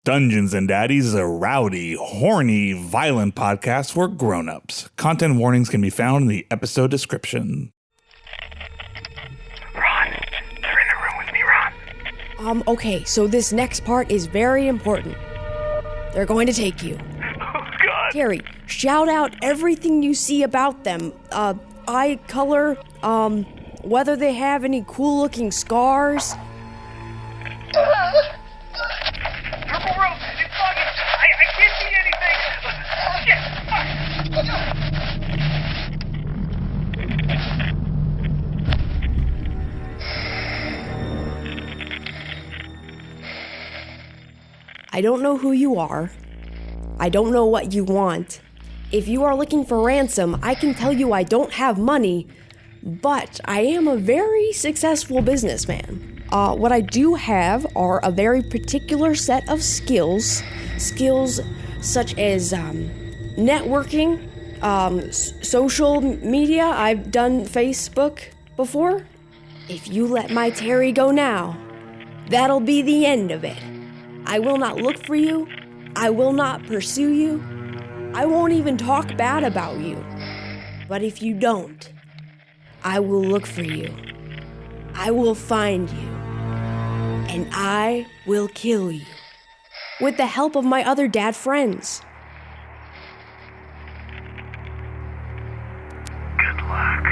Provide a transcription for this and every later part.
Dungeons and Daddies is a rowdy, horny, violent podcast for grown-ups. Content warnings can be found in the episode description. Ron, they're in the room with me, Ron. Okay, so this next part is very important. They're going to take you. Oh, God. Terry, shout out everything you see about them. Eye color, whether they have any cool-looking scars. Purple rope, it's foggy. I can't see anything. I don't know who you are. I don't know what you want. If you are looking for ransom, I can tell you I don't have money, but I am a very successful businessman. What I do have are a very particular set of skills. Skills such as networking, social media. I've done Facebook before. If you let my Terry go now, that'll be the end of it. I will not look for you. I will not pursue you. I won't even talk bad about you. But if you don't, I will look for you. I will find you. And I will kill you. With the help of my other dad friends. Good luck.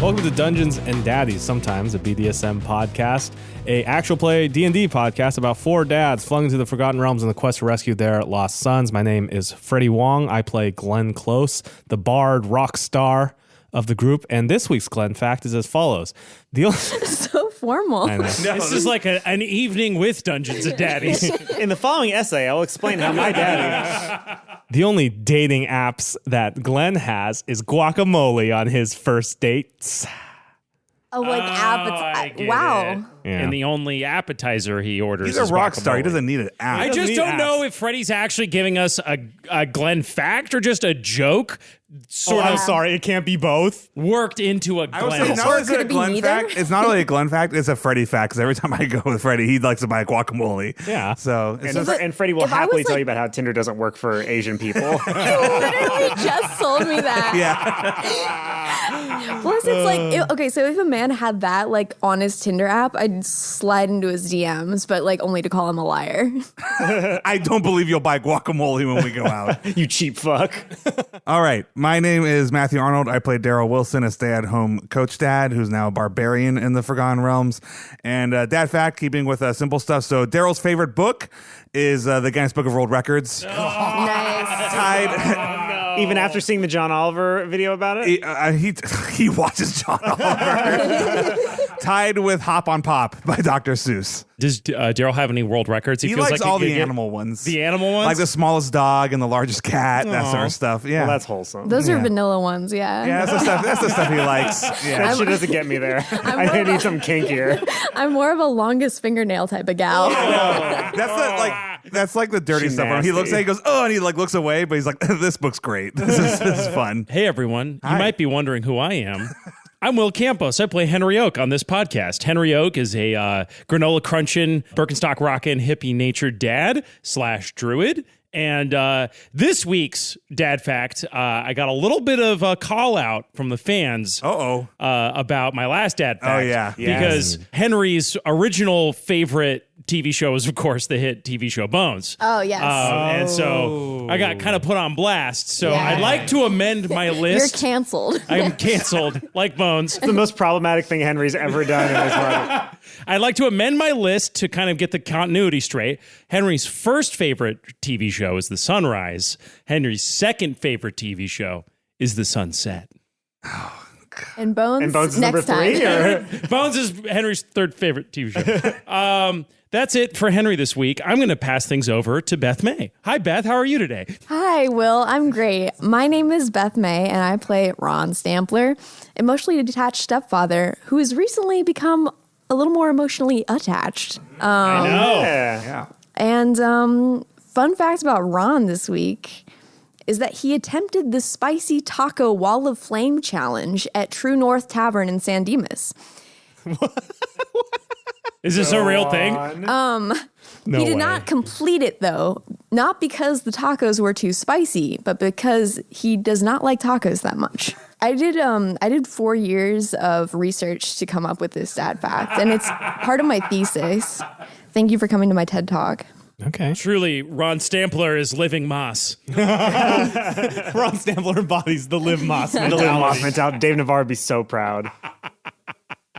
Welcome to Dungeons and Daddies, sometimes a BDSM podcast, a actual play D&D podcast about four dads flung into the Forgotten Realms in the quest to rescue their lost sons. My name is Freddie Wong. I play Glenn Close, the bard rock star of the group, and this week's Glenn fact is as follows. So formal. I know. This is like an evening with Dungeons and Daddies. In the following essay, I'll explain how my daddy... The only dating apps that Glenn has is Guacamole on his first dates. Oh, like I get wow. it. Yeah. And the only appetizer he orders He's is a rock star. He guacamole. doesn't need an app. I just don't know if Freddie's actually giving us a Glenn fact or just a joke I'm sorry, it can't be both. worked into a I would say Glenn. not is it could a it be Glenn neither? fact. It's not really a Glenn fact. It's a Freddie fact. Because every time I go with Freddie, he likes to buy guacamole. Yeah. So it's And Freddie will if I happily was, tell like- you about how Tinder doesn't work for Asian people. You literally just told me that. yeah. Plus, it's like, okay, so if a man had that, like, on his Tinder app, I'd slide into his DMs, but, like, only to call him a liar. I don't believe you'll buy guacamole when we go out. You cheap fuck. All right. My name is Matthew Arnold. I play Daryl Wilson, a stay-at-home coach dad who's now a barbarian in the Forgotten Realms. And dad fact, keeping with simple stuff. So Daryl's favorite book is the Guinness Book of World Records. Nice. Tied. Even after seeing the John Oliver video about it? He watches John Oliver. Tied with Hop on Pop by Dr. Seuss. Does Daryl have any world records? He feels likes like all he could the get- animal ones. The animal ones? Like the smallest dog and the largest cat, that sort Aw. of stuff. Yeah. Well, that's wholesome. Those are Yeah. vanilla ones, yeah. yeah, that's the stuff he likes. Yeah. That shit doesn't get me there. I need some kinkier. I'm more of a longest fingernail type of gal. That's like the dirty She's stuff. When he looks nasty. at it, he goes, oh, and he like looks away, but he's like, this book's great. This is fun. Hey, everyone. Hi. You might be wondering who I am. I'm Will Campos. I play Henry Oak on this podcast. Henry Oak is a granola crunching, Birkenstock rockin', hippie natured dad / druid. And this week's dad fact, I got a little bit of a call out from the fans about my last dad fact. Oh, yeah. Because Henry's original favorite TV show is, of course, the hit TV show Bones. Oh, yes. And so I got kind of put on blast. So Yeah. I'd like to amend my list. You're canceled. I'm canceled, like Bones. It's the most problematic thing Henry's ever done in his life. I'd like to amend my list to kind of get the continuity straight. Henry's first favorite TV show is The Sunrise. Henry's second favorite TV show is The Sunset. And Bones, And Bones is next number 3? time. Or? Bones is Henry's third favorite TV show. That's it for Henry this week. I'm going to pass things over to Beth May. Hi, Beth. How are you today? Hi, Will. I'm great. My name is Beth May, and I play Ron Stampler, emotionally detached stepfather who has recently become a little more emotionally attached. I know. Yeah. And fun fact about Ron this week is that he attempted the spicy taco wall of flame challenge at True North Tavern in San Dimas. Is this a real thing? He did not complete it though, not because the tacos were too spicy, but because he does not like tacos that much. I did 4 years of research to come up with this dad fact, and it's part of my thesis. Thank you for coming to my TED Talk. Okay. Truly, Ron Stampler is living moss. Ron Stampler embodies the live moss The mentality. little moss mentality. Dave Navarre would be so proud.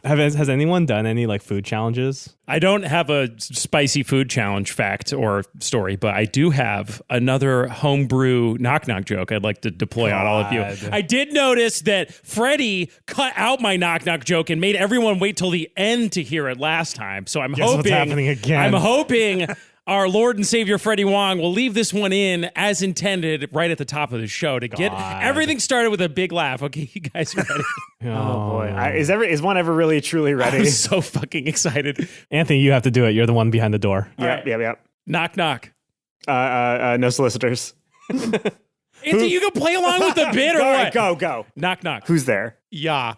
Has anyone done any like food challenges? I don't have a spicy food challenge fact or story, but I do have another homebrew knock-knock joke I'd like to deploy on all of you. I did notice that Freddie cut out my knock-knock joke and made everyone wait till the end to hear it last time. So I'm Guess what's hoping happening again? I'm hoping our Lord and Savior Freddie Wong will leave this one in as intended right at the top of the show to get everything started with a big laugh. Okay, you guys are ready? Oh boy, is one ever really truly I'm ready? so fucking excited. Anthony, you have to do it. You're the one behind the door. Yep. Knock, knock. No solicitors. Anthony, you can play along with the bit or what? Go. Knock, knock. Who's there? Yeah.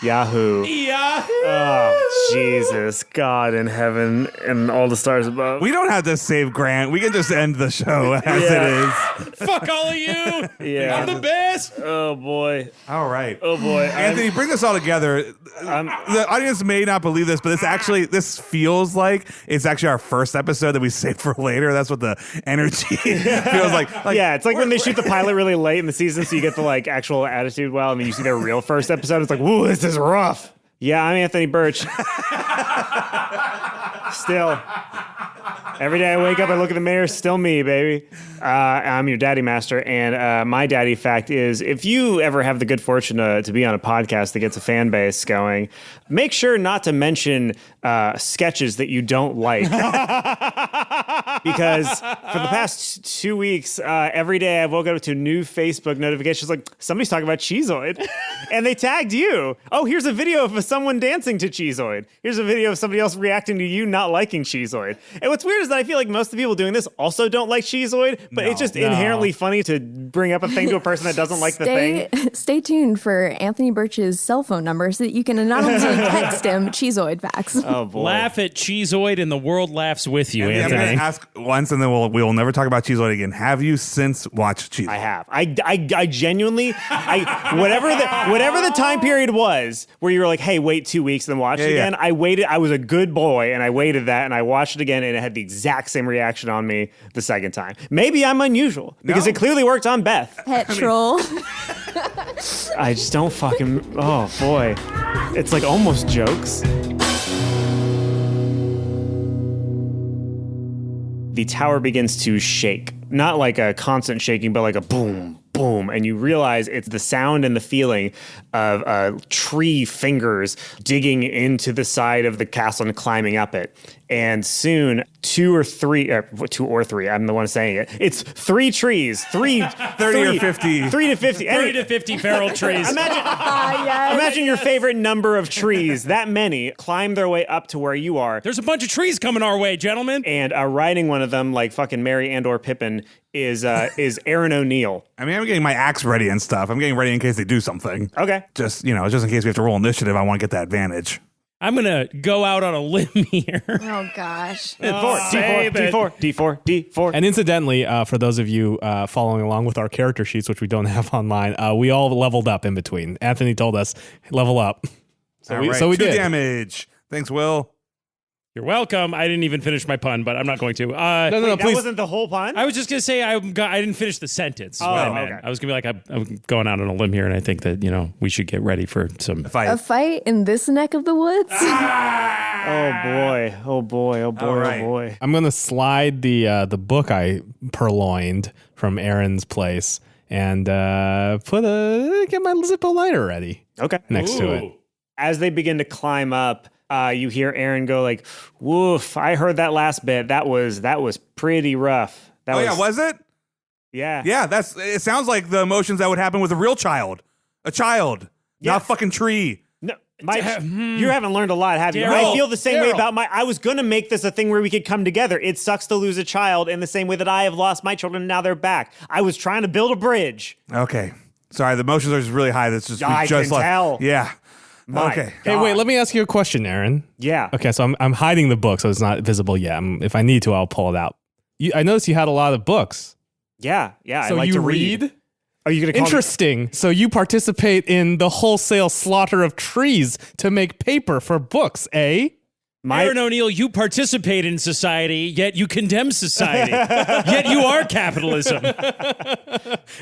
Yahoo. Yahoo! Oh, Jesus. God in heaven and all the stars above. We don't have to save Grant. We can just end the show as it is. Fuck all of you. Yeah. I'm the best. Oh, boy. All right. Oh, boy. Anthony, bring this all together. The audience may not believe this, but this feels like it's actually our first episode that we saved for later. That's what the energy feels like. Yeah, it's like when they shoot the pilot really late in the season, so you get the like actual attitude well, and then you see their real first episode. It's like, whoa, this is rough. Yeah, I'm Anthony Burch. Still. Every day I wake up, I look at the mirror, still me, baby. I'm your daddy master, and my daddy fact is, if you ever have the good fortune to be on a podcast that gets a fan base going, make sure not to mention sketches that you don't like. Because for the past 2 weeks, every day I've woken up to new Facebook notifications like, somebody's talking about Cheezoid. And they tagged you. Oh, here's a video of someone dancing to Cheezoid. Here's a video of somebody else reacting to you not liking Cheezoid. And what's weird is that I feel like most of the people doing this also don't like Cheezoid, but it's just inherently funny to bring up a thing to a person that doesn't like the thing. Stay tuned for Anthony Burch's cell phone number so that you can anonymously text him Cheezoid facts. Oh, boy. Laugh at Cheezoid and the world laughs with you, I'm Anthony. going to ask once, and then we'll never talk about Cheezoid again. Have you since watched Cheezoid? I have. I genuinely, whatever the time period was where you were like, hey, wait 2 weeks and then watch it again. I waited. I was a good boy and I waited that and I watched it again and it had the exact same reaction on me the second time. Maybe I'm unusual because it clearly worked on Beth. Petrol. I just don't fucking, oh boy. It's like almost jokes. The tower begins to shake. Not like a constant shaking, but like a boom, boom. And you realize it's the sound and the feeling of tree fingers digging into the side of the castle and climbing up it. And soon, two or three, I'm the one saying it. It's 3 trees, 30 or 50. 3 to 50. 30 to 50 feral trees. Imagine your favorite number of trees. That many climb their way up to where you are. There's a bunch of trees coming our way, gentlemen. And riding one of them, like fucking Mary and or Pippin, is Aaron O'Neill. I mean, I'm getting my axe ready and stuff. I'm getting ready in case they do something. Okay. Just in case we have to roll initiative, I want to get that advantage. I'm going to go out on a limb here. Oh, gosh. D4. And incidentally, for those of you following along with our character sheets, which we don't have online, we all leveled up in between. Anthony told us, level up. So we 2 did. damage. Thanks, Will. You're welcome. I didn't even finish my pun, but I'm not going to. No, That please. wasn't the whole pun? I was just going to say I didn't finish the sentence. Is what I meant. Okay. I was going to be like, I'm going out on a limb here, and I think that, we should get ready for some Fight. A fight in this neck of the woods? Oh boy. All right. Oh boy. I'm going to slide the book I purloined from Aaron's place and get my Zippo lighter ready Okay. next to it. As they begin to climb up, you hear Aaron go like, woof, I heard that last bit. That was pretty rough. Was it? Yeah. Yeah, it sounds like the emotions that would happen with a real child. A child, not a fucking tree. No, You haven't learned a lot, have you? Daryl, I feel the same way Daryl. about I was going to make this a thing where we could come together. It sucks to lose a child in the same way that I have lost my children and now they're back. I was trying to build a bridge. Okay. Sorry, the emotions are just really high. That's just I can tell. Yeah. My Okay. Hey, God. wait, let me ask you a question, Aaron. Yeah. Okay, so I'm hiding the book, so it's not visible yet. If I need to, I'll pull it out. I noticed you had a lot of books. Yeah. So I like you to read. Are you going to call Interesting. So you participate in the wholesale slaughter of trees to make paper for books, eh? Aaron O'Neill, you participate in society, yet you condemn society. Yet you are capitalism.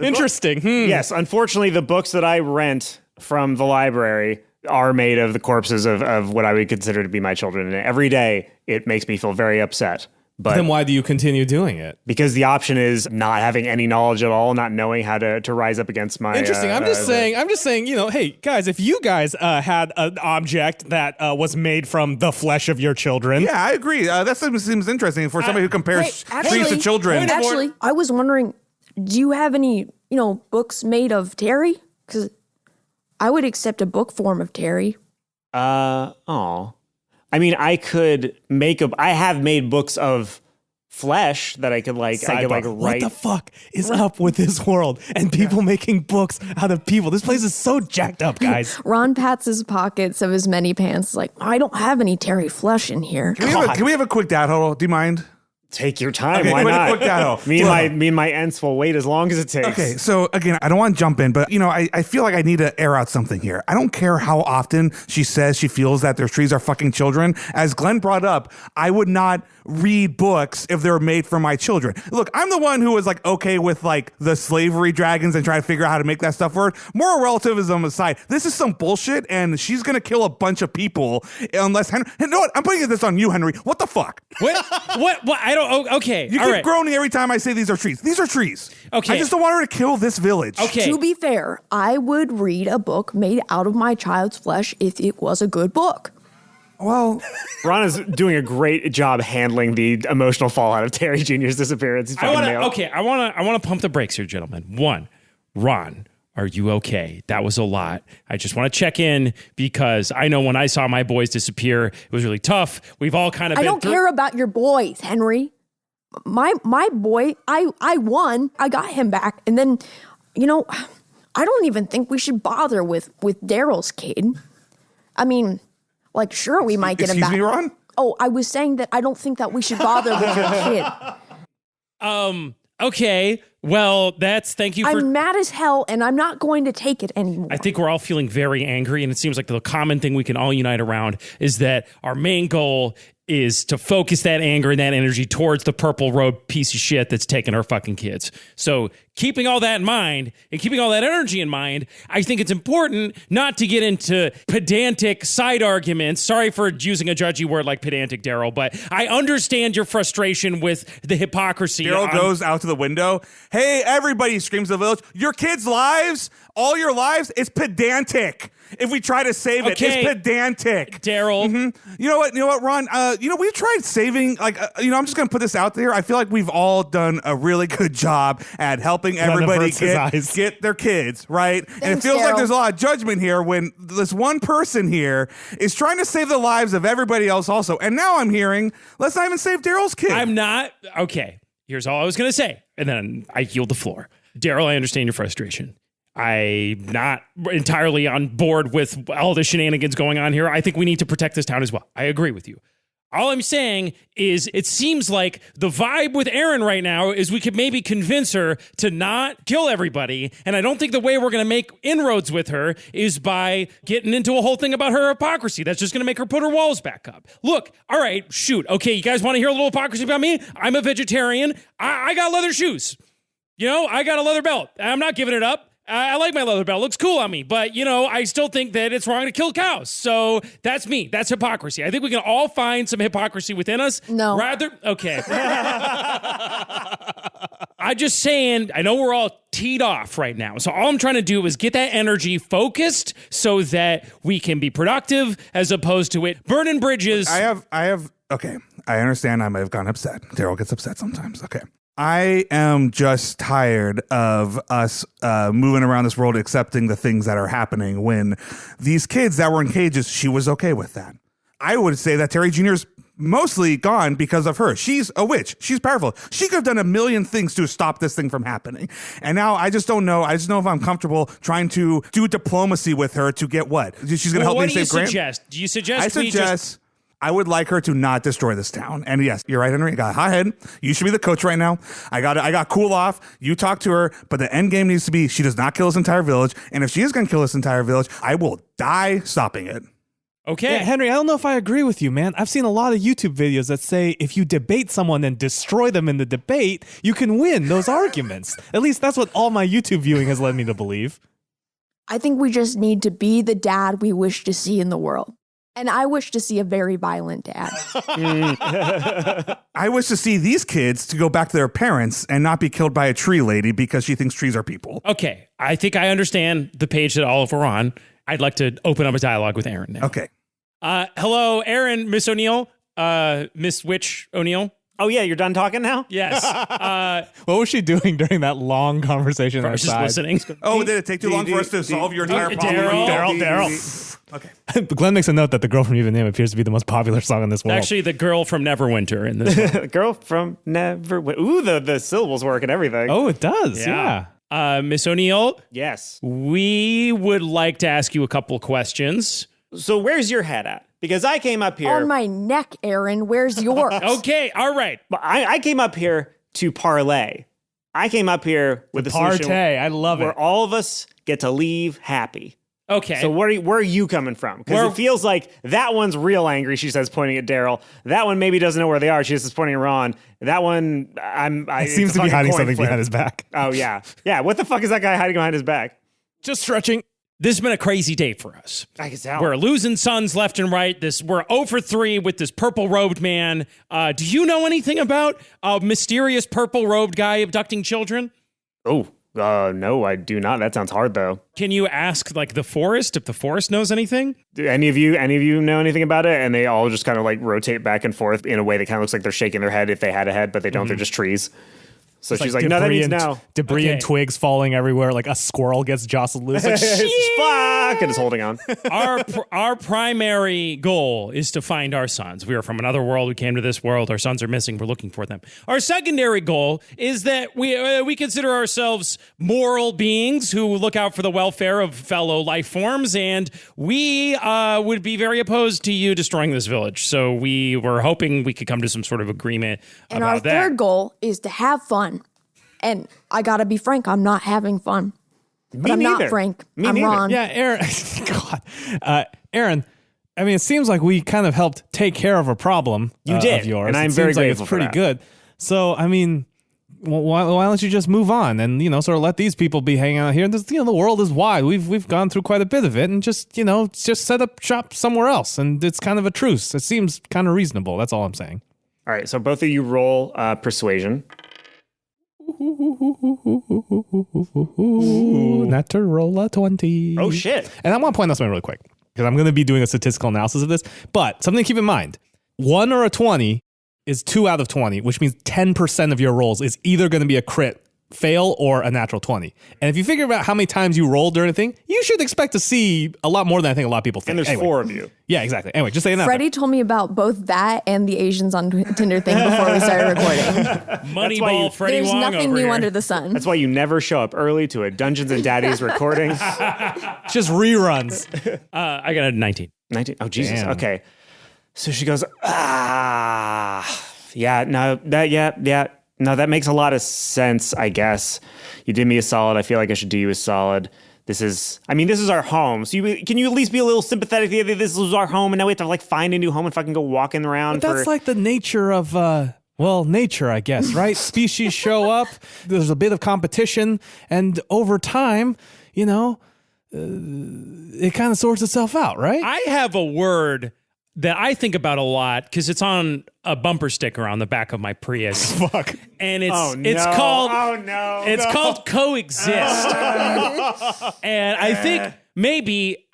Interesting. Yes, unfortunately, the books that I rent from the library are made of the corpses of what I would consider to be my children. And every day, it makes me feel very upset. But Then why do you continue doing it? because the option is not having any knowledge at all, not knowing how to rise up against my... Interesting. I'm just saying, hey, guys, if you guys had an object that was made from the flesh of your children. Yeah, I agree. That seems interesting for somebody who compares Hey, trees to actually- children. Actually, I was wondering, do you have any, books made of Terry? Because I would accept a book form of Terry. I mean, I could I have made books of flesh that I could Sidebar. write. What the fuck is up with this world and people making books out of people? This place is so jacked up, guys. Ron pats his pockets of his many pants like, I don't have any Terry flesh in here. Can we have a quick dad huddle? Do you mind? Take your time. Okay, Why wait, not? quick data. Me and my ents will wait as long as it takes. Okay, so again, I don't want to jump in, but I feel like I need to air out something here. I don't care how often she says she feels that their trees are fucking children. As Glenn brought up, I would not read books if they were made for my children. Look, I'm the one who was like okay with like the slavery dragons and trying to figure out how to make that stuff work. Moral relativism aside, this is some bullshit, and she's gonna kill a bunch of people unless Henry. You know what? I'm putting this on you, Henry. What the fuck? What? I don't. Oh, okay. You all keep right. groaning every time I say these are trees. These are trees. Okay. I just don't want her to kill this village. Okay. To be fair, I would read a book made out of my child's flesh if it was a good book. Well, Ron is doing a great job handling the emotional fallout of Terry Jr.'s disappearance. He's fucking nailed it. I want to pump the brakes here, gentlemen. One, Ron, are you okay? That was a lot. I just want to check in because I know when I saw my boys disappear, it was really tough. We've all kind of I been don't through. care about your boys, Henry. My boy, I won. I got him back. And then, I don't even think we should bother with Daryl's kid. I mean, like, sure, we might get him back. Excuse me, Ron? Oh, I was saying that I don't think that we should bother with your kid. Okay. Well, thank you for. I'm mad as hell, and I'm not going to take it anymore. I think we're all feeling very angry, and it seems like the common thing we can all unite around is that our main goal is to focus that anger and that energy towards the purple road piece of shit that's taking our fucking kids. So keeping all that in mind and keeping all that energy in mind, I think it's important not to get into pedantic side arguments. Sorry for using a judgy word like pedantic, Daryl, but I understand your frustration with the hypocrisy. Daryl goes out to the window. Hey, everybody, screams the village. Your kids' lives, all your lives, it's pedantic. If we try to save it, Okay. it's pedantic. Daryl. Mm-hmm. You know what, Ron? We've tried saving, I'm just going to put this out there. I feel like we've all done a really good job at helping everybody averts his eyes. get their kids, right? And it Thanks, feels like Daryl. there's a lot of judgment here when this one person here is trying to save the lives of everybody else also. And now I'm hearing, let's not even save Daryl's kid. I'm not. Okay, here's all I was going to say. And then I yield the floor. Daryl, I understand your frustration. I'm not entirely on board with all the shenanigans going on here. I think we need to protect this town as well. I agree with you. All I'm saying is it seems like the vibe with Aaron right now is we could maybe convince her to not kill everybody. And I don't think the way we're going to make inroads with her is by getting into a whole thing about her hypocrisy. That's just going to make her put her walls back up. Look, all right, shoot. Okay, you guys want to hear a little hypocrisy about me? I'm a vegetarian. I got leather shoes. I got a leather belt. I'm not giving it up. I like my leather belt. Looks cool on me. But, I still think that it's wrong to kill cows. So that's me. That's hypocrisy. I think we can all find some hypocrisy within us. No. Okay. I'm just saying, I know we're all teed off right now. So all I'm trying to do is get that energy focused so that we can be productive as opposed to it burning bridges. I have, okay. I understand I might have gotten upset. Daryl gets upset sometimes. Okay. I am just tired of us moving around this world accepting the things that are happening when these kids that were in cages, she was okay with that. I would say that Terry Jr.'s mostly gone because of her. She's a witch. She's powerful. She could have done a million things to stop this thing from happening. And now I just don't know. I just know if I'm comfortable trying to do diplomacy with her to get what? She's going to help me save Grant? Do you suggest? I suggest I would like her to not destroy this town. And yes, you're right, Henry. I got a hot head. You should be the coach right now. I got cool off. You talk to her, but the end game needs to be she does not kill this entire village. And if she is going to kill this entire village, I will die stopping it. Okay. Yeah, Henry, I don't know if I agree with you, man. I've seen a lot of YouTube videos that say if you debate someone and destroy them in the debate, you can win those arguments. At least that's what all my YouTube viewing has led me to believe. I think we just need to be the dad we wish to see in the world. And I wish to see a very violent dad. I wish to see these kids to go back to their parents and not be killed by a tree lady because she thinks trees are people. Okay. I think I understand the page that all of we're on. I'd like to open up a dialogue with Aaron now. Okay. Hello, Aaron, Miss O'Neill, Miss Witch O'Neill. Oh, yeah, you're done talking now? Yes. What was she doing during that long conversation I was just outside? listening. Oh, did it take too long for us to solve your entire problem? Daryl. Okay. Glenn makes a note that the Girl from Even Name appears to be the most popular song in this world. Actually, the girl from Neverwinter in this one. Girl from Never... Ooh, the syllables work and everything. Oh, it does, yeah. Miss O'Neill, Yes. we would like to ask you a couple questions. So where's your head at? Because I came up here... On my neck, Aaron. Where's yours? Okay, all right. But I came up here to parlay. I came up here with a solution Partay, I love where it. all of us get to leave happy. Okay. So where are you coming from? Because it feels like that one's real angry, she says, pointing at Daryl. That one maybe doesn't know where they are. She says, pointing at Ron. That one, It seems to be hiding something behind his back. Oh, yeah. Yeah, what the fuck is that guy hiding behind his back? Just stretching. This has been a crazy day for us. I can tell. We're losing sons left and right. We're 0 for 3 with this purple-robed man. Do you know anything about a mysterious purple-robed guy abducting children? Oh, no, I do not. That sounds hard, though. Can you ask, like, the forest, if the forest knows anything? Do any of you know anything about it? And they all just kind of like rotate back and forth in a way that kind of looks like they're shaking their head if they had a head, but they don't. They're just trees. So she's like, no, that means no. Debris and twigs falling everywhere, like a squirrel gets jostled loose. Like, fuck, and is holding on. Our primary goal is to find our sons. We are from another world. We came to this world. Our sons are missing. We're looking for them. Our secondary goal is that we consider ourselves moral beings who look out for the welfare of fellow life forms, and we would be very opposed to you destroying this village. So we were hoping we could come to some sort of agreement And about our that. third goal is to have fun. And I gotta be frank, I'm not having fun. But I'm not Frank. I'm Ron. yeah, Aaron. God. Aaron, I mean, it seems like we kind of helped take care of a problem You did, of yours. and I'm it very seems like grateful it's for pretty that. good. So, I mean, why don't you just move on and, sort of let these people be hanging out here? And the world is wide. We've gone through quite a bit of it, and just set up shop somewhere else. And it's kind of a truce. It seems kind of reasonable. That's all I'm saying. All right, so both of you roll persuasion. Natural 20. Oh, shit. And I want to point out something really quick, because I'm going to be doing a statistical analysis of this. But something to keep in mind, 1 or a 20 is 2 out of 20, which means 10% of your rolls is either going to be a crit fail or a natural 20. And if you figure out how many times you roll during a thing, you should expect to see a lot more than I think a lot of people think. And there's Anyway. 4 of you. Yeah, exactly. Anyway, just saying that. Freddie told me about both that and the Asians on Tinder thing before we started recording. Moneyball Freddie There's Wong nothing over new here. under the sun. That's why you never show up early to a Dungeons and Daddies recording. Just reruns. I got a 19. 19. Oh, Jesus. Damn. Okay. So she goes, yeah, no, that makes a lot of sense, I guess. You did me a solid. I feel like I should do you a solid. This is our home. So can you at least be a little sympathetic? This is our home, and now we have to find a new home and fucking go walking around. But that's like the nature of, nature, I guess, right? Species show up, there's a bit of competition, and over time, it kind of sorts itself out, right? I have a word that I think about a lot because it's on a bumper sticker on the back of my Prius. Fuck. And it's called coexist. And I think maybe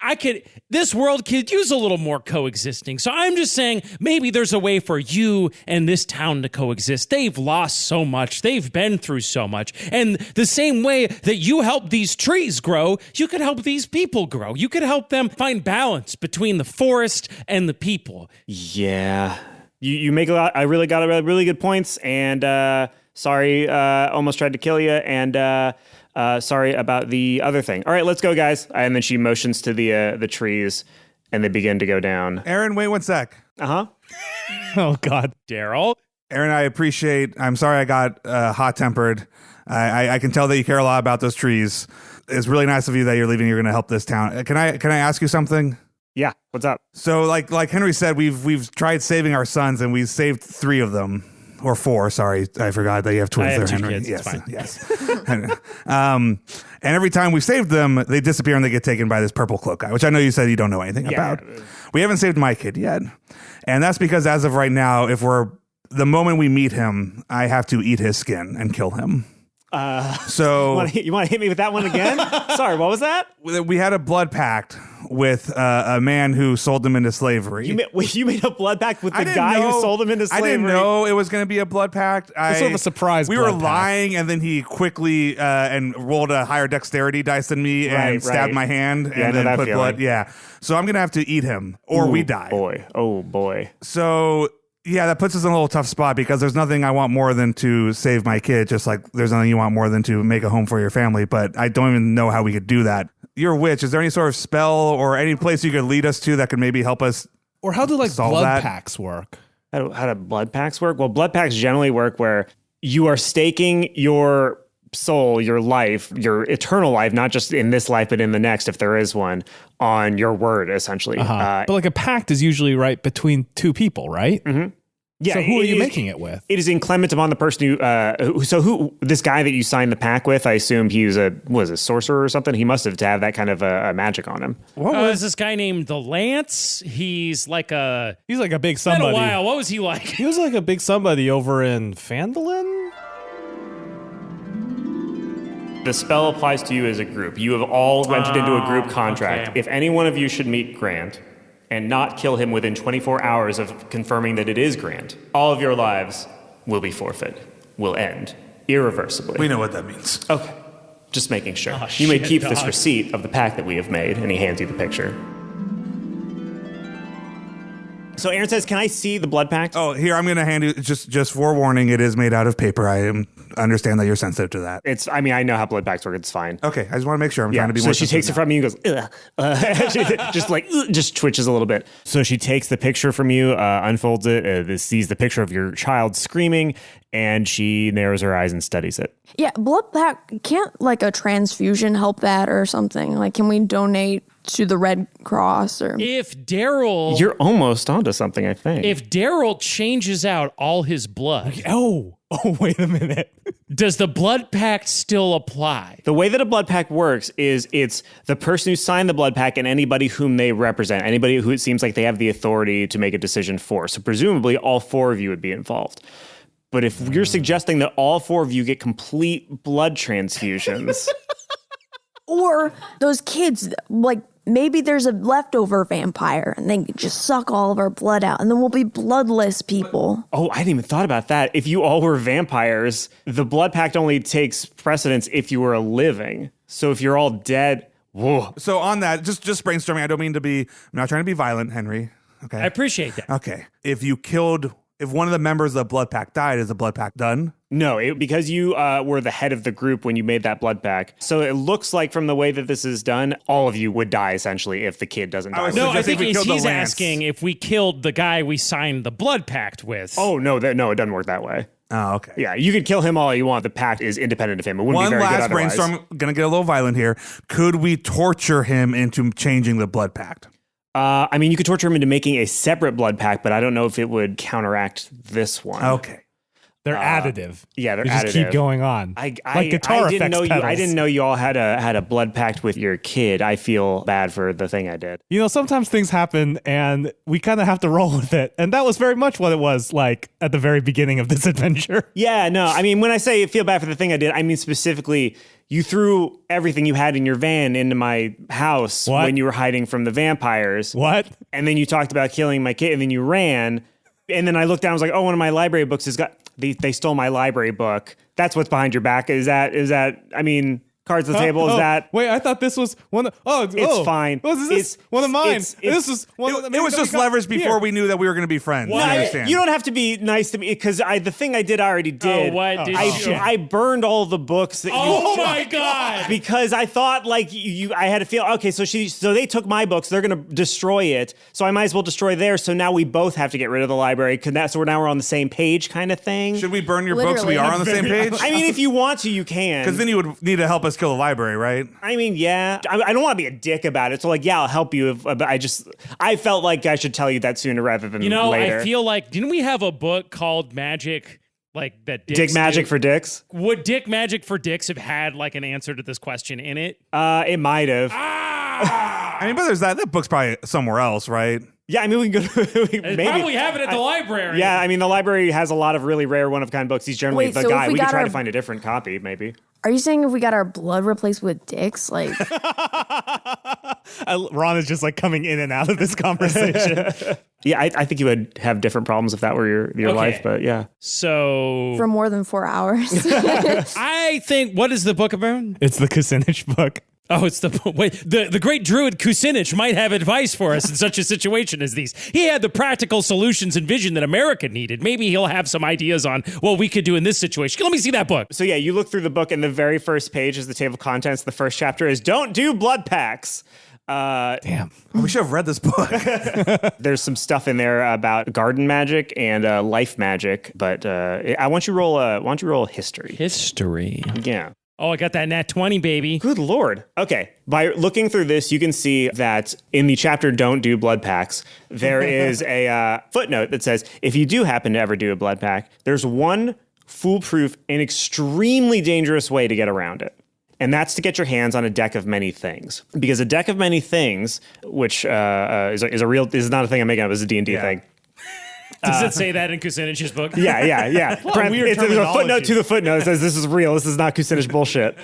this world could use a little more coexisting. So I'm just saying maybe there's a way for you and this town to coexist. They've lost so much. They've been through so much. And the same way that you help these trees grow, you could help these people grow. You could help them find balance between the forest and the people. Yeah. You make a lot. I really got really good points. And sorry, almost tried to kill you. And sorry about the other thing. All right, let's go, guys. And then she motions to the trees, and they begin to go down. Aaron, wait 1 sec. Uh-huh. Oh, God. Daryl? Aaron, I'm sorry I got hot-tempered. I can tell that you care a lot about those trees. It's really nice of you that you're leaving. You're going to help this town. Can I ask you something? Yeah, what's up? So, like Henry said, we've tried saving our sons, and we've saved 3 of them. Or 4, sorry. I forgot that you have twins I have there, 2 Henry. kids. Yes, It's fine. yes. And every time we've saved them, they disappear and they get taken by this purple cloak guy, which I know you said you don't know anything about. We haven't saved my kid yet. And that's because as of right now, the moment we meet him, I have to eat his skin and kill him. So you want to hit me with that one again? Sorry, what was that? We had a blood pact with a man who sold them into slavery. You made a blood pact with the guy who sold them into slavery? I didn't know it was going to be a blood pact. It's sort of a surprise. We were lying, and then he quickly and rolled a higher dexterity dice than me and stabbed my hand and then put blood. Yeah. So I'm going to have to eat him or we die. Oh, boy. So... yeah, that puts us in a little tough spot because there's nothing I want more than to save my kid, just like there's nothing you want more than to make a home for your family, but I don't even know how we could do that. You're a witch. Is there any sort of spell or any place you could lead us to that could maybe help us Or how do solve blood that? pacts work? How do blood pacts work? Well, blood pacts generally work where you are staking your soul, your life, your eternal life, not just in this life, but in the next, if there is one, on your word, essentially. But like a pact is usually between 2 people, right? Mm-hmm. Yeah. So who are you making it with? It is inclement upon the person who this guy that you signed the pact with, I assume he was a sorcerer or something. He must have to have that kind of magic on him. What was this guy named the Lance? He's like a big somebody. Been a while. What was he like? He was like a big somebody over in Phandalin. The spell applies to you as a group. You have all entered into a group contract. Okay. If any one of you should meet Grant and not kill him within 24 hours of confirming that it is Grant, all of your lives will be forfeit, will end irreversibly. We know what that means. Okay. Just making sure. Oh, you may shit, keep this dog. receipt of the pact that we have made, and he hands you the picture. So Aaron says, can I see the blood pact? Oh, here, I'm going to hand you, just forewarning, it is made out of paper. I understand that you're sensitive to that. I know how blood pacts work. It's fine. Okay, I just want to make sure. I'm trying to be so more she takes it sensitive from you and goes, ugh. Just twitches a little bit. So she takes the picture from you, unfolds it, sees the picture of your child screaming, and she narrows her eyes and studies it. Yeah, blood pack, can't like a transfusion help that or something? Like, can we donate to the Red Cross or? If Daryl... You're almost onto something, I think. If Daryl changes out all his blood... Oh, wait a minute. Does the blood pact still apply? The way that a blood pact works is it's the person who signed the blood pact and anybody whom they represent, anybody who it seems like they have the authority to make a decision for. So presumably all 4 of you would be involved. But if you're suggesting that all 4 of you get complete blood transfusions... Or those kids, like, maybe there's a leftover vampire and they can just suck all of our blood out and then we'll be bloodless people. Oh, I hadn't even thought about that. If you all were vampires, the blood pact only takes precedence if you were living. So if you're all dead, whoa. So on that, just brainstorming. I'm not trying to be violent, Henry. Okay. I appreciate that. Okay. If one of the members of the blood pact died, is the blood pact done? No, because you were the head of the group when you made that blood pact. So it looks like from the way that this is done, all of you would die essentially if the kid doesn't die. No, I suggesting think we killed the he's Lance. asking if we killed the guy we signed the blood pact with. Oh, no, it doesn't work that way. Oh, okay. Yeah, you could kill him all you want. The pact is independent of him. It wouldn't One be very good last otherwise. brainstorm. Going to get a little violent here. Could we torture him into changing the blood pact? You could torture him into making a separate blood pact, but I don't know if it would counteract this one. Okay. They're additive. Yeah, they're they additive. just keep going on. I guitar didn't effects know pedals. I didn't know you all had a blood pact with your kid. I feel bad for the thing I did. You know, sometimes things happen and we kind of have to roll with it. And that was very much what it was like at the very beginning of this adventure. Yeah, no, I mean, when I say feel bad for the thing I did, I mean specifically, you threw everything you had in your van into my house when you were hiding from the vampires. What? And then you talked about killing my kid, and then you ran. And then I looked down, I was like, oh, one of my library books has got, they stole my library book. That's what's behind your back. Is that, I mean, cards on the table, is that? Wait, I thought this was one of, It's fine. Oh, is this one of mine? This is one It was just leverage before we knew that we were going to be friends. No, I understand. you don't have to be nice to me, because the thing I did, I already did. what did you? I burned all the books that Oh my God! because I thought like I had to feel okay. So they took my books. They're gonna destroy it. So I might as well destroy theirs. So now we both have to get rid of the library. So now we're on the same page, kind of thing. Should we burn your books so we Literally. are on the same page? I mean, if you want to, you can. Because then you would need to help us kill the library, right? I mean, yeah. I don't want to be a dick about it. So like, yeah, I'll help you. But I felt like I should tell you that sooner rather than later. I feel like, didn't we have a book called Magic? Like that Dick Magic for Dicks? Would Dick Magic for Dicks have had like an answer to this question in it? It might have. I mean, but there's that book's probably somewhere else, right? Yeah, I mean, we can go. Maybe Probably have it at the library. Yeah, I mean, the library has a lot of really rare one-of-kind books. He's generally Wait, the so guy. if we We could got try our- to find a different copy, maybe. Are you saying if we got our blood replaced with dicks, like Ron is just like coming in and out of this conversation. Yeah, I think you would have different problems if that were your life, but yeah. So for more than 4 hours? I think, what is the book about? It's the Kucinich book. Oh, it's the great druid Kucinich might have advice for us in such a situation as these. He had the practical solutions and vision that America needed. Maybe he'll have some ideas on what we could do in this situation. Let me see that book. So yeah, you look through the book, and the very first page is the table of contents. The first chapter is "Don't do blood pacts." Damn. We should have read this book. There's some stuff in there about garden magic and life magic, but I want you to roll history. History. Yeah. Oh, I got that nat 20, baby. Good Lord. Okay. By looking through this, you can see that in the chapter Don't Do Blood Pacts, there is a footnote that says, if you do happen to ever do a blood pact, there's one foolproof and extremely dangerous way to get around it. And that's to get your hands on a deck of many things. Because a deck of many things, which is not a thing I'm making up, it's a D&D thing. Does it say that in Kucinich's book? Yeah. weird It's a terminology. footnote to the footnote. It says this is real. This is not Kucinich bullshit.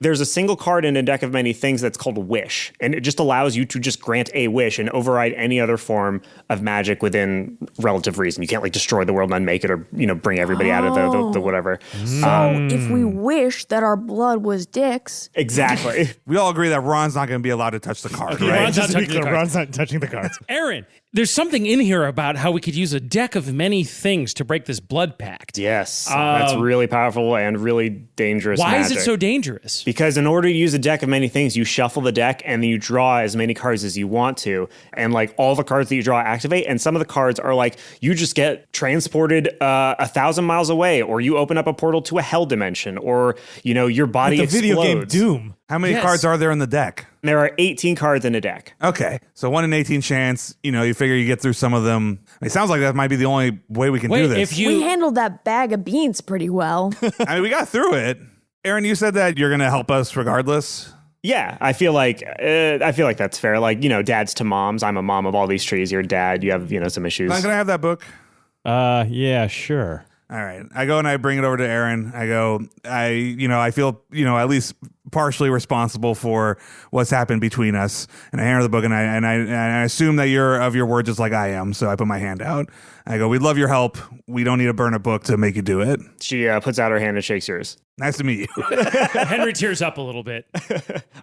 There's a single card in a deck of many things that's called Wish, and it just allows you to just grant a wish and override any other form of magic within relative reason. You can't like destroy the world and unmake it, or bring everybody out of the whatever. So if we wish that our blood was dicks, Exactly. We all agree that Ron's not going to be allowed to touch the card, Okay, right? Ron's not Just to be touching the clear, cards. Ron's not touching the cards. Aaron, there's something in here about how we could use a deck of many things to break this blood pact. Yes, that's really powerful and really dangerous. Why is magic. it so dangerous? Because in order to use a deck of many things, you shuffle the deck and then you draw as many cards as you want to. And like all the cards that you draw activate. And some of the cards are like, you just get transported 1,000 miles away, or you open up a portal to a hell dimension, or, your body Like the video game explodes. Doom. How many cards are there in the deck? There are 18 cards in a deck. Okay, so 1 in 18 chance. You figure you get through some of them. It sounds like that might be the only way we can do this. if you we handled that bag of beans pretty well. I mean, we got through it. Aaron, you said that you're going to help us regardless. Yeah, I feel like that's fair. Like, dads to moms. I'm a mom of all these trees. You're a dad. You have, some issues. Can I have that book? Yeah, sure. All right. I go and I bring it over to Aaron. I feel, at least partially responsible for what's happened between us. And I hand her the book, and I assume that you're of your word just like I am. So I put my hand out. I go, we'd love your help. We don't need to burn a book to make you do it. She puts out her hand and shakes yours. Nice to meet you. Henry tears up a little bit.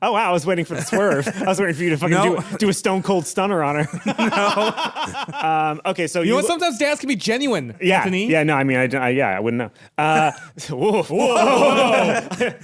Oh, wow. I was waiting for the swerve. I was waiting for you to fucking do a stone cold stunner on her. Okay, so You know what? Sometimes dads can be genuine, Yeah. Anthony. Yeah, no, I mean, I wouldn't know.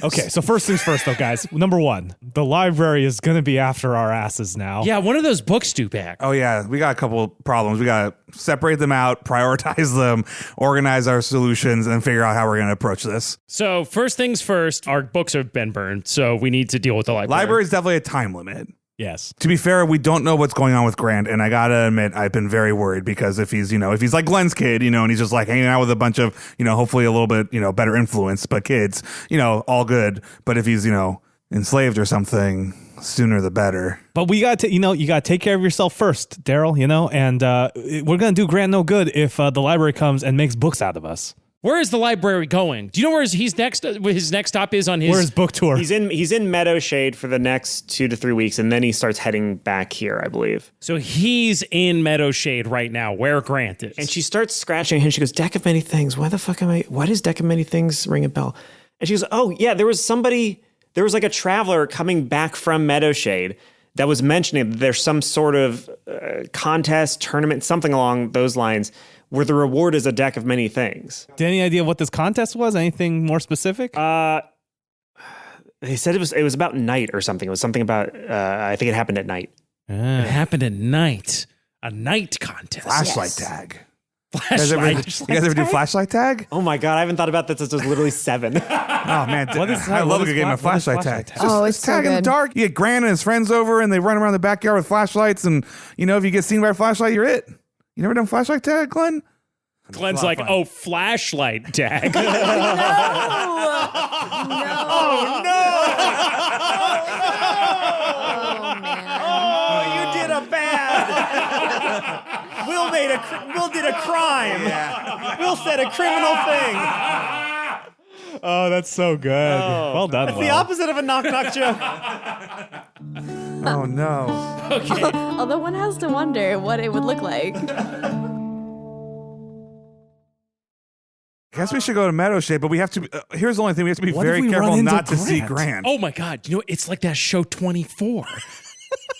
Okay, so first things first, though, guys. Number one, the library is going to be after our asses now. Yeah, one of those books due back. Oh, yeah. We got a couple problems. We got to separate them out, prioritize them, organize our solutions, and figure out how we're going to approach this. So first things first, our books have been burned, so we need to deal with the library. Library is definitely a time limit. Yes. To be fair, we don't know what's going on with Grant, and I gotta admit, I've been very worried because if he's like Glenn's kid, and he's just like hanging out with a bunch of, hopefully a little bit, better influence, but kids, all good. But if he's, enslaved or something, sooner the better. But we got to, you got to take care of yourself first, Daryl, and we're gonna do Grant no good if the library comes and makes books out of us. Where is the library going? Do you know where his next stop is on his... Where's book tour? He's in Meadowshade for the next 2 to 3 weeks, and then he starts heading back here, I believe. So he's in Meadowshade right now, where Grant is. And she starts scratching and she goes, Deck of Many Things. Why does Deck of Many Things ring a bell? And she goes, oh, yeah, there was like a traveler coming back from Meadowshade that was mentioning that there's some sort of contest, tournament, something along those lines, where the reward is a deck of many things. Any idea what this contest was? Anything more specific? They said it was about night or something. It was something about, I think it happened at night. It happened at night. A night contest. Flashlight tag. Flashlight. You guys ever do flashlight tag? Oh my God, I haven't thought about that since I was literally 7. Oh man, I love a good game of flashlight tag. Oh, it's so tag in the good. dark. You get Grant and his friends over and they run around the backyard with flashlights, and if you get seen by a flashlight, you're it. You never done flashlight tag, Glenn? Glenn's like, flashlight tag. No. Oh no! Oh, man. Oh, you did a bad. Will did a crime. Yeah. Will said a criminal thing. Oh, that's so good. Well done. It's the opposite of a knock-knock joke. Oh no. Okay. Although one has to wonder what it would look like. I guess we should go to Meadowshade, but we have to. Here's the only thing: we have to be What if very we careful run into not to see Grant? Grant. Oh my God. It's like that show 24.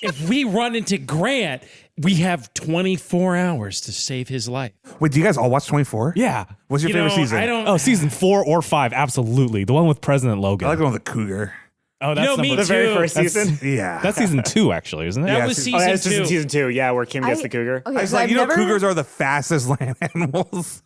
If we run into Grant, we have 24 hours to save his life. Wait, do you guys all watch 24? Yeah. What's your favorite season? I don't. Oh, season 4 or 5, absolutely. The one with President Logan. I like the one with the cougar. Oh, that's me number The very too. first season. Yeah, That's season 2, actually, isn't it? That Yeah, was season- season That's two. season 2. Yeah, where Kim gets the cougar. Okay, I was so like, I've never... cougars are the fastest land animals.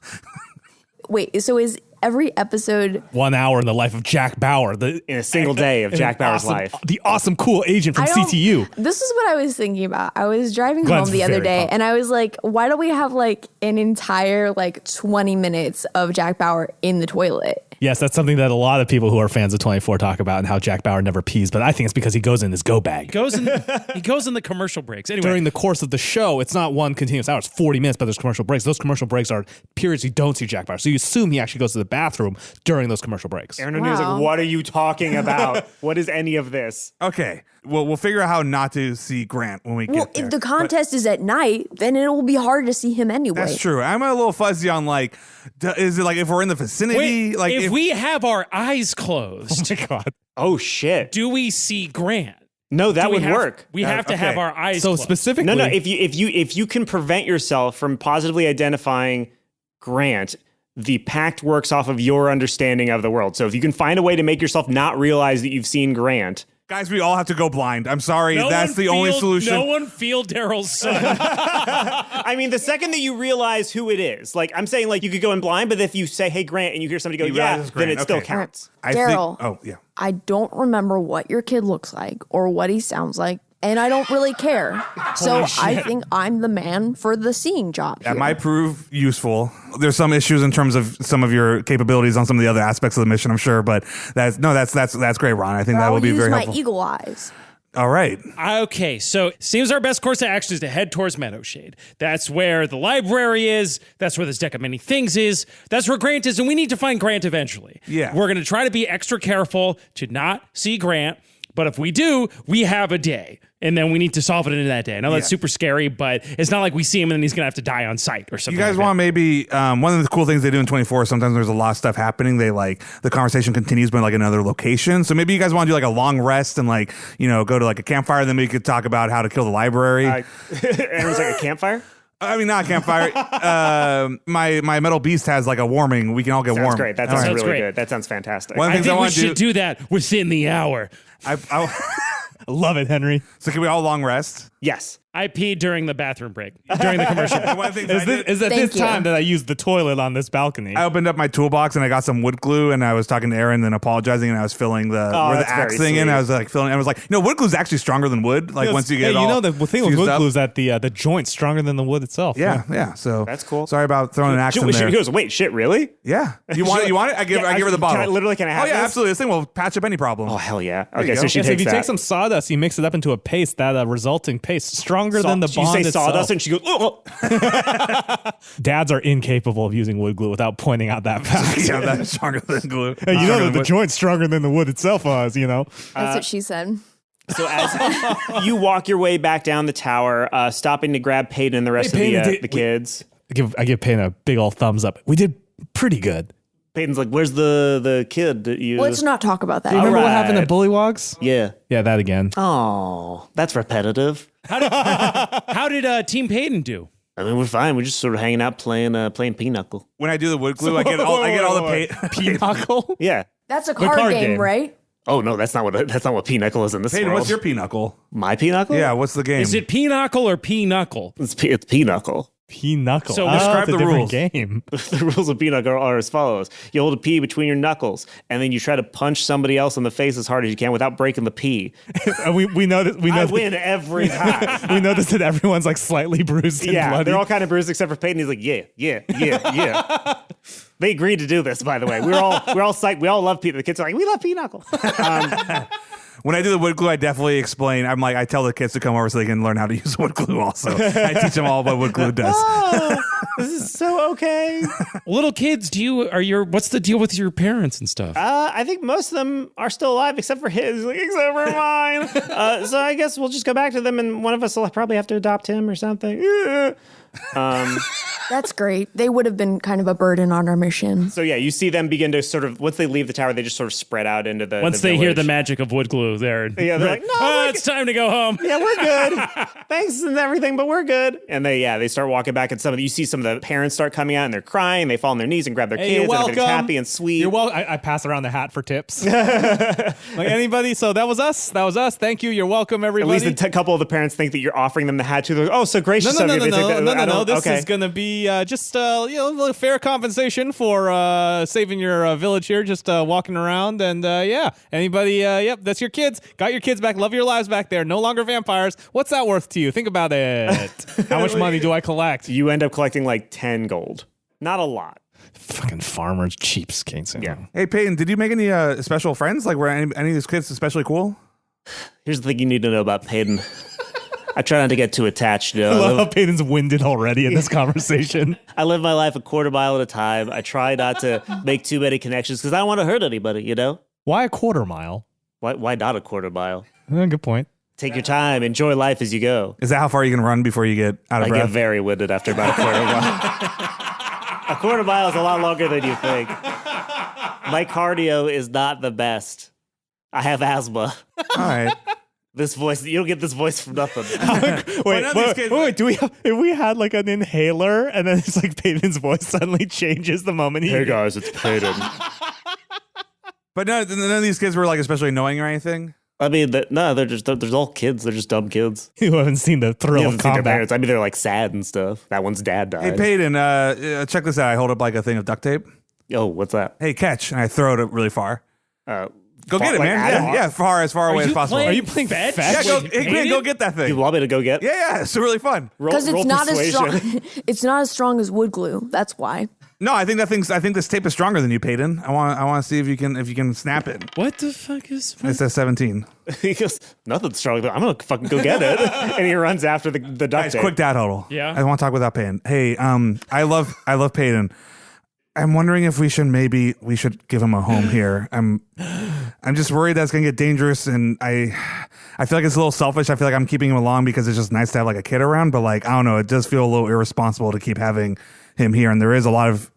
Wait, so is every episode... 1 hour in the life of Jack Bauer. In a single day of Jack Bauer's life. The awesome, cool agent from CTU. This is what I was thinking about. I was driving Glenn's home the other very day, pumped. and I was like, why don't we have like an entire 20 minutes of Jack Bauer in the toilet? Yes, that's something that a lot of people who are fans of 24 talk about, and how Jack Bauer never pees. But I think it's because he goes in his go bag. He goes in the commercial breaks. Anyway, During the course of the show, it's not one continuous hour. It's 40 minutes, but there's commercial breaks. Those commercial breaks are periods you don't see Jack Bauer. So you assume he actually goes to the bathroom during those commercial breaks. Aaron O'Neill's Wow. like, what are you talking about? What is any of this? Okay, well, we'll figure out how not to see Grant when we Well, get there. if the contest is at night, then it will be hard to see him anyway. That's true. I'm a little fuzzy on is it like if we're in the vicinity? wait, if we have our eyes closed, Oh my God. Oh shit! do we see Grant? No, that would work. We have to have okay. our eyes So closed. specifically, No. If you can prevent yourself from positively identifying Grant, the pact works off of your understanding of the world. So if you can find a way to make yourself not realize that you've seen Grant. Guys, we all have to go blind. I'm sorry. No That's one the only feel- solution. No one feel Daryl's son. I mean, the second that you realize who it is, like I'm saying, like you could go in blind, but if you say, "Hey, Grant," and you hear somebody go, You "Yeah," realize it's then Grant. it still Okay. counts. I think- Daryl. oh, yeah. I don't remember what your kid looks like or what he sounds like, and I don't really care. So I think I'm the man for the seeing job. That here. might prove useful. There's some issues in terms of some of your capabilities on some of the other aspects of the mission, I'm sure, but that's great, Ron. I think that I'll will be use very my helpful. eagle eyes. All right. Okay, so seems our best course of action is to head towards Meadowshade. That's where the library is. That's where this deck of many things is. That's where Grant is, and we need to find Grant eventually. Yeah. We're going to try to be extra careful to not see Grant, but if we do, we have a day, and then we need to solve it in that day. I know that's Yeah. super scary, but it's not like we see him and then he's going to have to die on sight or something. You guys like want maybe one of the cool things they do in 24, sometimes there's a lot of stuff happening. They the conversation continues but another location. So maybe you guys want to do a long rest and go to a campfire, then we could talk about how to kill the library. Aaron's like a campfire. I mean, not a campfire. My metal beast has a warming. We can all get Sounds warm. great. That All sounds right. Sounds really great. good. That sounds fantastic. One of the I things think we want to should do that within the hour. I love it, Henry. so can we all long rest? Yes. I peed during the bathroom break, during the commercial. One of the things I did- Is at Thank this time you. that I used the toilet on this balcony. I opened up my toolbox and I got some wood glue and I was talking to Aaron and apologizing and I was filling where the that's axe very thing in. sweet. I was like filling. I was like, wood glue is actually stronger than wood. Like once you get it all. you know the thing with fused wood up. glue is that the joint's stronger than the wood itself. Yeah. So That's cool. Sorry about throwing an axe in there. He goes, wait, shit, really? Yeah. You want it? I give her the bottle. Can I have Oh yeah, this? absolutely. This thing will patch up any problem. Oh, hell yeah. you Okay, go. so she Yeah, so if takes you that. take some sawdust, you mix it up into a paste. That resulting paste stronger than the you bond say itself. sawdust and she goes, oh. Dads are incapable of using wood glue without pointing out that fact. Yeah, that's stronger than glue. Hey, you know Stronger that than the wood. joint's stronger than the wood itself was, you know? That's what she said. So as you walk your way back down the tower, stopping to grab Peyton and the rest Hey, of Peyton, the kids. I give Payne a big old thumbs up. We did pretty good. Peyton's like, where's the kid that you... Let's not talk about that. Remember what right. happened at Bullywogs? Yeah. Yeah, that again. Oh, that's repetitive. How did Team Paeden do? I mean, we're fine. We're just sort of hanging out playing pinochle. When I do the wood glue, I get all the Pinochle? Yeah. That's a card card game, game. right? Oh no, that's not what pinochle is in this Peyton, world. what's your pinochle? My pinochle? Yeah, what's the game? Is it pinochle or pinochle? It's pinochle. Pinochle. So Oh, describe it's a the different rules. game. The rules of pinochle are as follows: you hold a pea between your knuckles, and then you try to punch somebody else in the face as hard as you can without breaking the pea. we know that we know I that- win every time. we noticed that everyone's like slightly bruised and Yeah, bloody. they're all kind of bruised except for Peyton. He's like, yeah. They agreed to do this, by the way. We're all psyched. We all love Pete. The kids are like, we love pinochle. When I do the wood glue, I definitely explain. I tell the kids to come over so they can learn how to use wood glue also. I teach them all what wood glue does. Oh, this is so okay. Little kids, what's the deal with your parents and stuff? I think most of them are still alive except for his, except for mine. So I guess we'll just go back to them and one of us will probably have to adopt him or something. That's great. They would have been kind of a burden on our mission. So yeah, you see them begin to sort of, once they leave the tower, they just sort of spread out into the Once they hear the magic of wood glue, they're Yeah, they're like, no, it's time to go home. yeah, we're good. Thanks and everything, but we're good. And they start walking back, and you see some of the parents start coming out and they're crying. They fall on their knees and grab their Hey, you're kids. And everything's welcome. happy and sweet. You're welcome. I pass around the hat for tips. Like anybody. So that was us. Thank you. You're welcome, At everybody. least a couple of the parents think that you're offering them the hat too. They're like, oh, so gracious No. of you. They think that- I don't- This okay. is going to be just a little fair compensation for saving your village here. Just walking around and anybody. Yep, that's your kids. Got your kids back. Love your lives back there. No longer vampires. What's that worth to you? Think about it. How much money do I collect? You end up collecting like 10 gold. Not a lot. Fucking farmers, cheapskates. Yeah. Hey, Peyton, did you make any special friends? Like, were any of these kids especially cool? Here's the thing you need to know about Paeden. I try not to get too attached. I love how Peyton's winded already in this conversation. I live my life a quarter mile at a time. I try not to make too many connections because I don't want to hurt anybody, you know? Why a quarter mile? Why not a quarter mile? Good point. Take your time. Enjoy life as you go. Is that how far you can run before you get out of I breath? get very winded after about a quarter mile. A quarter mile is a lot longer than you think. My cardio is not the best. I have asthma. All right. This voice, you don't get this voice from nothing. Wait, do we have, if we had like an inhaler and then it's like Peyton's voice suddenly changes the moment he... Hey guys, it's Paeden. But none of these kids were like especially annoying or anything. I mean, they're all kids. They're just dumb kids. You haven't seen the thrill You of haven't seen their combat. parents. I mean, they're like sad and stuff. That one's dad died. Hey, Peyton, check this out. I hold up like a thing of duct tape. Oh, what's that? Hey, catch. And I throw it really far. Go get it, like, man. at him? Yeah, as far away as possible. playing Are you playing fetch? Yeah, go, with hey, man, Paeden? go get that thing. You want me to go get? Yeah, it's really fun. Because it's not persuasion. as strong. It's not as strong as wood glue. That's why. No, I think this tape is stronger than you, Peyton. I want to see if you can snap it. What the fuck is... It says 17. He goes, nothing's strong. I'm gonna fucking go get it. And he runs after the duct Guys, tape. quick dad huddle. Yeah? I want to talk without Peyton. Hey, I love Peyton. I'm wondering if we should give him a home here. I'm just worried that's gonna get dangerous, and I feel like it's a little selfish. I feel like I'm keeping him along because it's just nice to have like a kid around, but like I don't know, it does feel a little irresponsible to keep having him here, and there is a lot of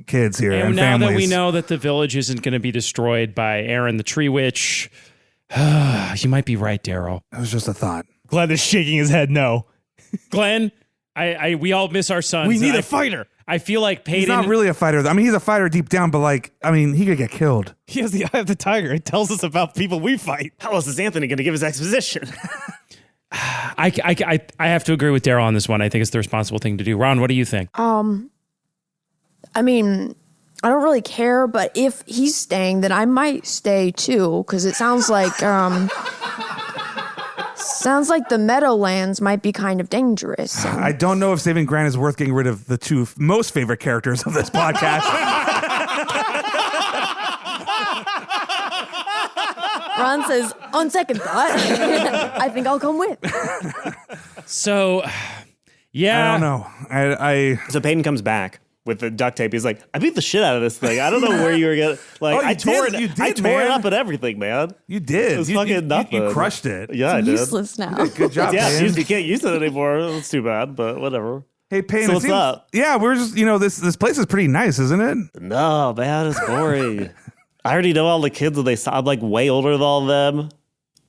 kids here and And now families. that we know that the village isn't going to be destroyed by Aaron the Tree Witch, you might be right, Daryl. It was just a thought. Glenn is shaking his head no. Glenn, we all miss our sons. We need and a fighter. I feel like Paeden... He's not really a fighter. I mean, he's a fighter deep down, but like, I mean, he could get killed. He has the eye of the tiger. It tells us about people we fight. How else is Anthony gonna give his exposition? I have to agree with Daryl on this one. I think it's the responsible thing to do. Ron, what do you think? I mean, I don't really care, but if he's staying, then I might stay too, because it sounds like the Meadowlands might be kind of dangerous. I don't know if saving Grant is worth getting rid of the two most favorite characters of this podcast. Ron says, on second thought, I think I'll come with. So, yeah. I don't know. I So Peyton comes back with the duct tape. He's like, I beat the shit out of this thing. I don't know where you were going. Like, Oh, I tore you I did, tore it man. up and everything, man. You did. It was you, fucking you, nothing. You crushed it. Yeah, I did. Useless now. Good job, Yeah, Peyton. you can't use it anymore. It's too bad, but whatever. Hey, Peyton. So it what's seems- up? Yeah, we're just, this place is pretty nice, isn't it? No, man, it's boring. I already know all the kids and I'm like way older than all of them.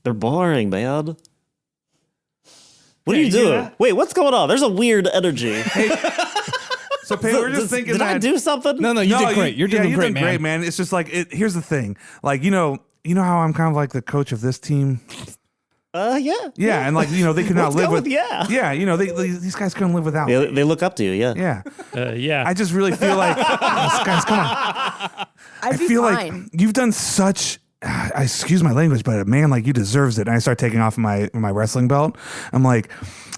They're boring, man. What are you doing? Wait, what's going on? There's a weird energy. So, Peyton, we're just thinking Did that. I do something? No, you did great. You're doing great, man. Great, man. It's just like, here's the thing. Like, you know how I'm kind of like the coach of this team? Yeah. Yeah, and like, they could not Let's live go with. with yeah. Yeah, these guys couldn't live without me. They look up to you, yeah. Yeah. Yeah. I just really feel like, guys, come on. I'd be feel fine. like you've done such. Excuse my language, but a man like you deserves it. And I start taking off my wrestling belt. I'm like,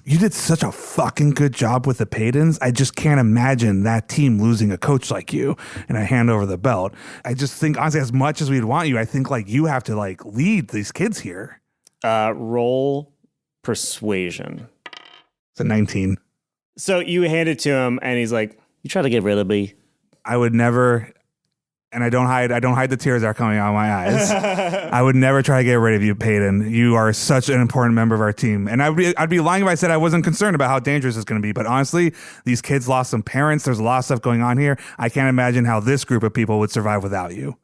you did such a fucking good job with the Paedens. I just can't imagine that team losing a coach like you. And I hand over the belt. I just think, honestly, as much as we'd want you, I think like you have to like lead these kids here. Roll persuasion. It's a 19. So you hand it to him, and he's like, "You try to get rid of me." I would never, and I don't hide the tears that are coming out of my eyes. I would never try to get rid of you, Peyton. You are such an important member of our team. And I'd be lying if I said I wasn't concerned about how dangerous it's going to be. But honestly, these kids lost some parents. There's a lot of stuff going on here. I can't imagine how this group of people would survive without you.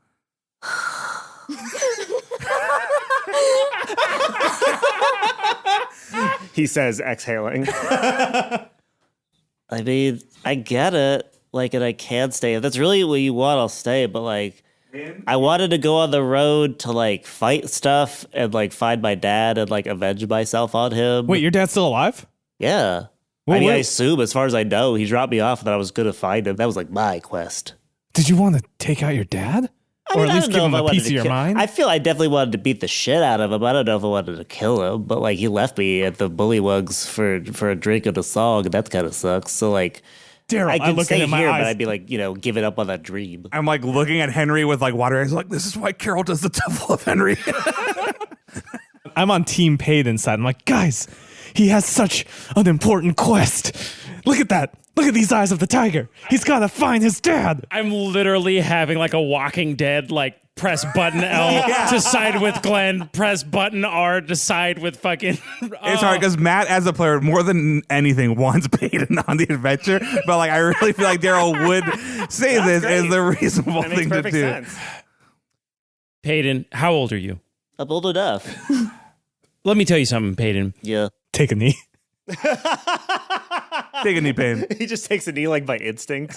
He says, exhaling. I mean, I get it. Like, and I can stay. If that's really what you want, I'll stay. But like, I wanted to go on the road to like fight stuff and like find my dad and like avenge myself on him. Wait, your dad's still alive? Yeah. Well, I mean, I wait. assume, as far as I know, he dropped me off and I was going to find him. That was like my quest. Did you want to take out your dad? I mean, or at I least don't give know him if I a wanted piece to of your kill- mind? I feel I definitely wanted to beat the shit out of him. I don't know if I wanted to kill him, but like he left me at the Bullywugs for a drink and a song, and that kind of sucks. So like, Daryl, I I could look stay in my here, eyes. but I'd be like, giving up on that dream. I'm like looking at Henry with like water eyes. Like, this is why Carol does the devil of Henry. I'm on Team Paeden side. I'm like, guys, he has such an important quest. Look at that. Look at these eyes of the tiger. He's got to find his dad. I'm literally having like a Walking Dead, like press button L to side with Glenn, press button R to side with fucking. It's hard because Matt, as a player, more than anything, wants Peyton on the adventure. But like, I really feel like Daryl would say this great. is the reasonable That makes thing to perfect do. sense. Paeden, how old are you? I'm old enough. Let me tell you something, Paeden. Yeah. Take a knee. Take a knee, Peyton. He just takes a knee like by instinct.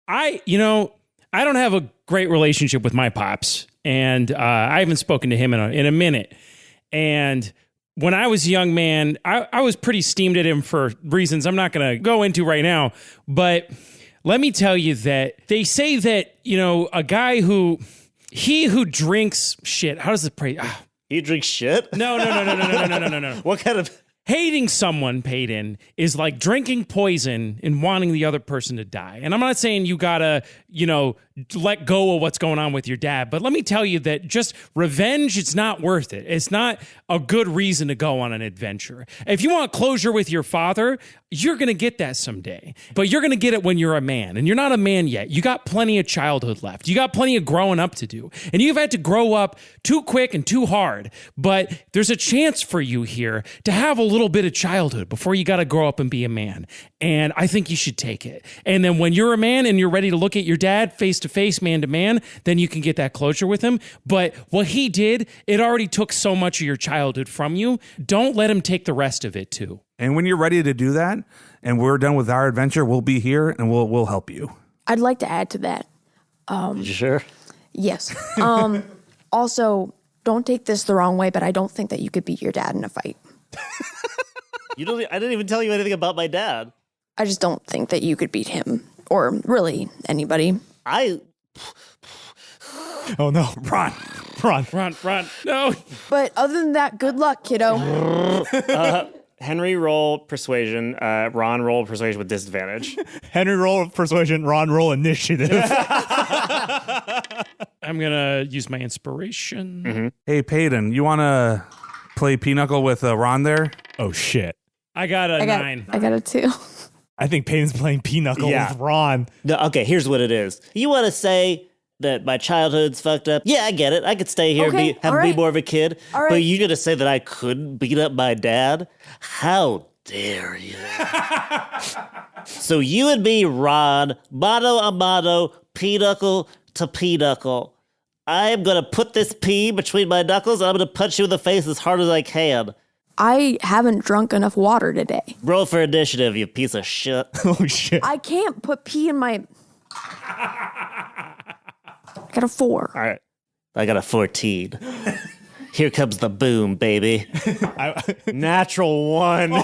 I don't have a great relationship with my pops, and I haven't spoken to him in a minute. And when I was a young man, I was pretty steamed at him for reasons I'm not going to go into right now. But let me tell you that they say that, a guy who drinks shit. How does it pray? You drink shit? No. What kind of... Hating someone, Paeden, is like drinking poison and wanting the other person to die. And I'm not saying you gotta, let go of what's going on with your dad, but let me tell you that just revenge, it's not worth it. It's not a good reason to go on an adventure. If you want closure with your father, you're gonna get that someday. But you're gonna get it when you're a man, and you're not a man yet. You got plenty of childhood left. You got plenty of growing up to do. And you've had to grow up too quick and too hard. But there's a chance for you here to have a little bit of childhood before you got to grow up and be a man. And I think you should take it. And then when you're a man and you're ready to look at your dad face to face, man to man, then you can get that closure with him. But what he did, it already took so much of your childhood from you. Don't let him take the rest of it too. And when you're ready to do that, and we're done with our adventure, we'll be here and we'll help you. I'd like to add to that. You sure? Yes. Also, don't take this the wrong way, but I don't think that you could beat your dad in a fight. I didn't even tell you anything about my dad. I just don't think that you could beat him, or really anybody. Oh no, Ron. No. But other than that, good luck, kiddo. Henry, roll persuasion. Ron, roll persuasion with disadvantage. Henry, roll persuasion. Ron, roll initiative. I'm going to use my inspiration. Mm-hmm. Hey, Paeden, you want to play Pinochle with Ron there? Oh shit. I got a 9. I got a 2. I think Peyton's playing Pinochle with Ron. No, okay, here's what it is. You want to say that my childhood's fucked up? Yeah, I get it. I could stay here Okay, and be more of a kid. All right. But you gonna say that I couldn't beat up my dad? How dare you? So you and me, Ron, mano a mano, pinochle to pinochle. I am gonna put this P between my knuckles and I'm gonna punch you in the face as hard as I can. I haven't drunk enough water today. Roll for initiative, you piece of shit. Oh shit. I can't put pee in my... I got a 4. All right. I got a 14. Here comes the boom, baby. Natural 1. No!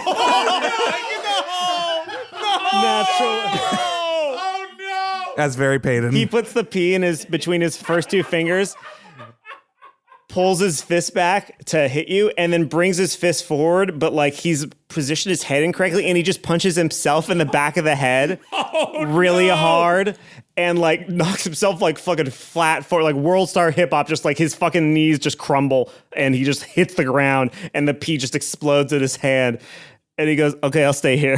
That's very Paeden. He puts the P in between his first 2 fingers, pulls his fist back to hit you, and then brings his fist forward, but like he's positioned his head incorrectly, and he just punches himself in the back of the head really hard, and like knocks himself like fucking flat for like world star hip hop, just like his fucking knees just crumble, and he just hits the ground, and the pea just explodes in his hand, and he goes, "Okay, I'll stay here."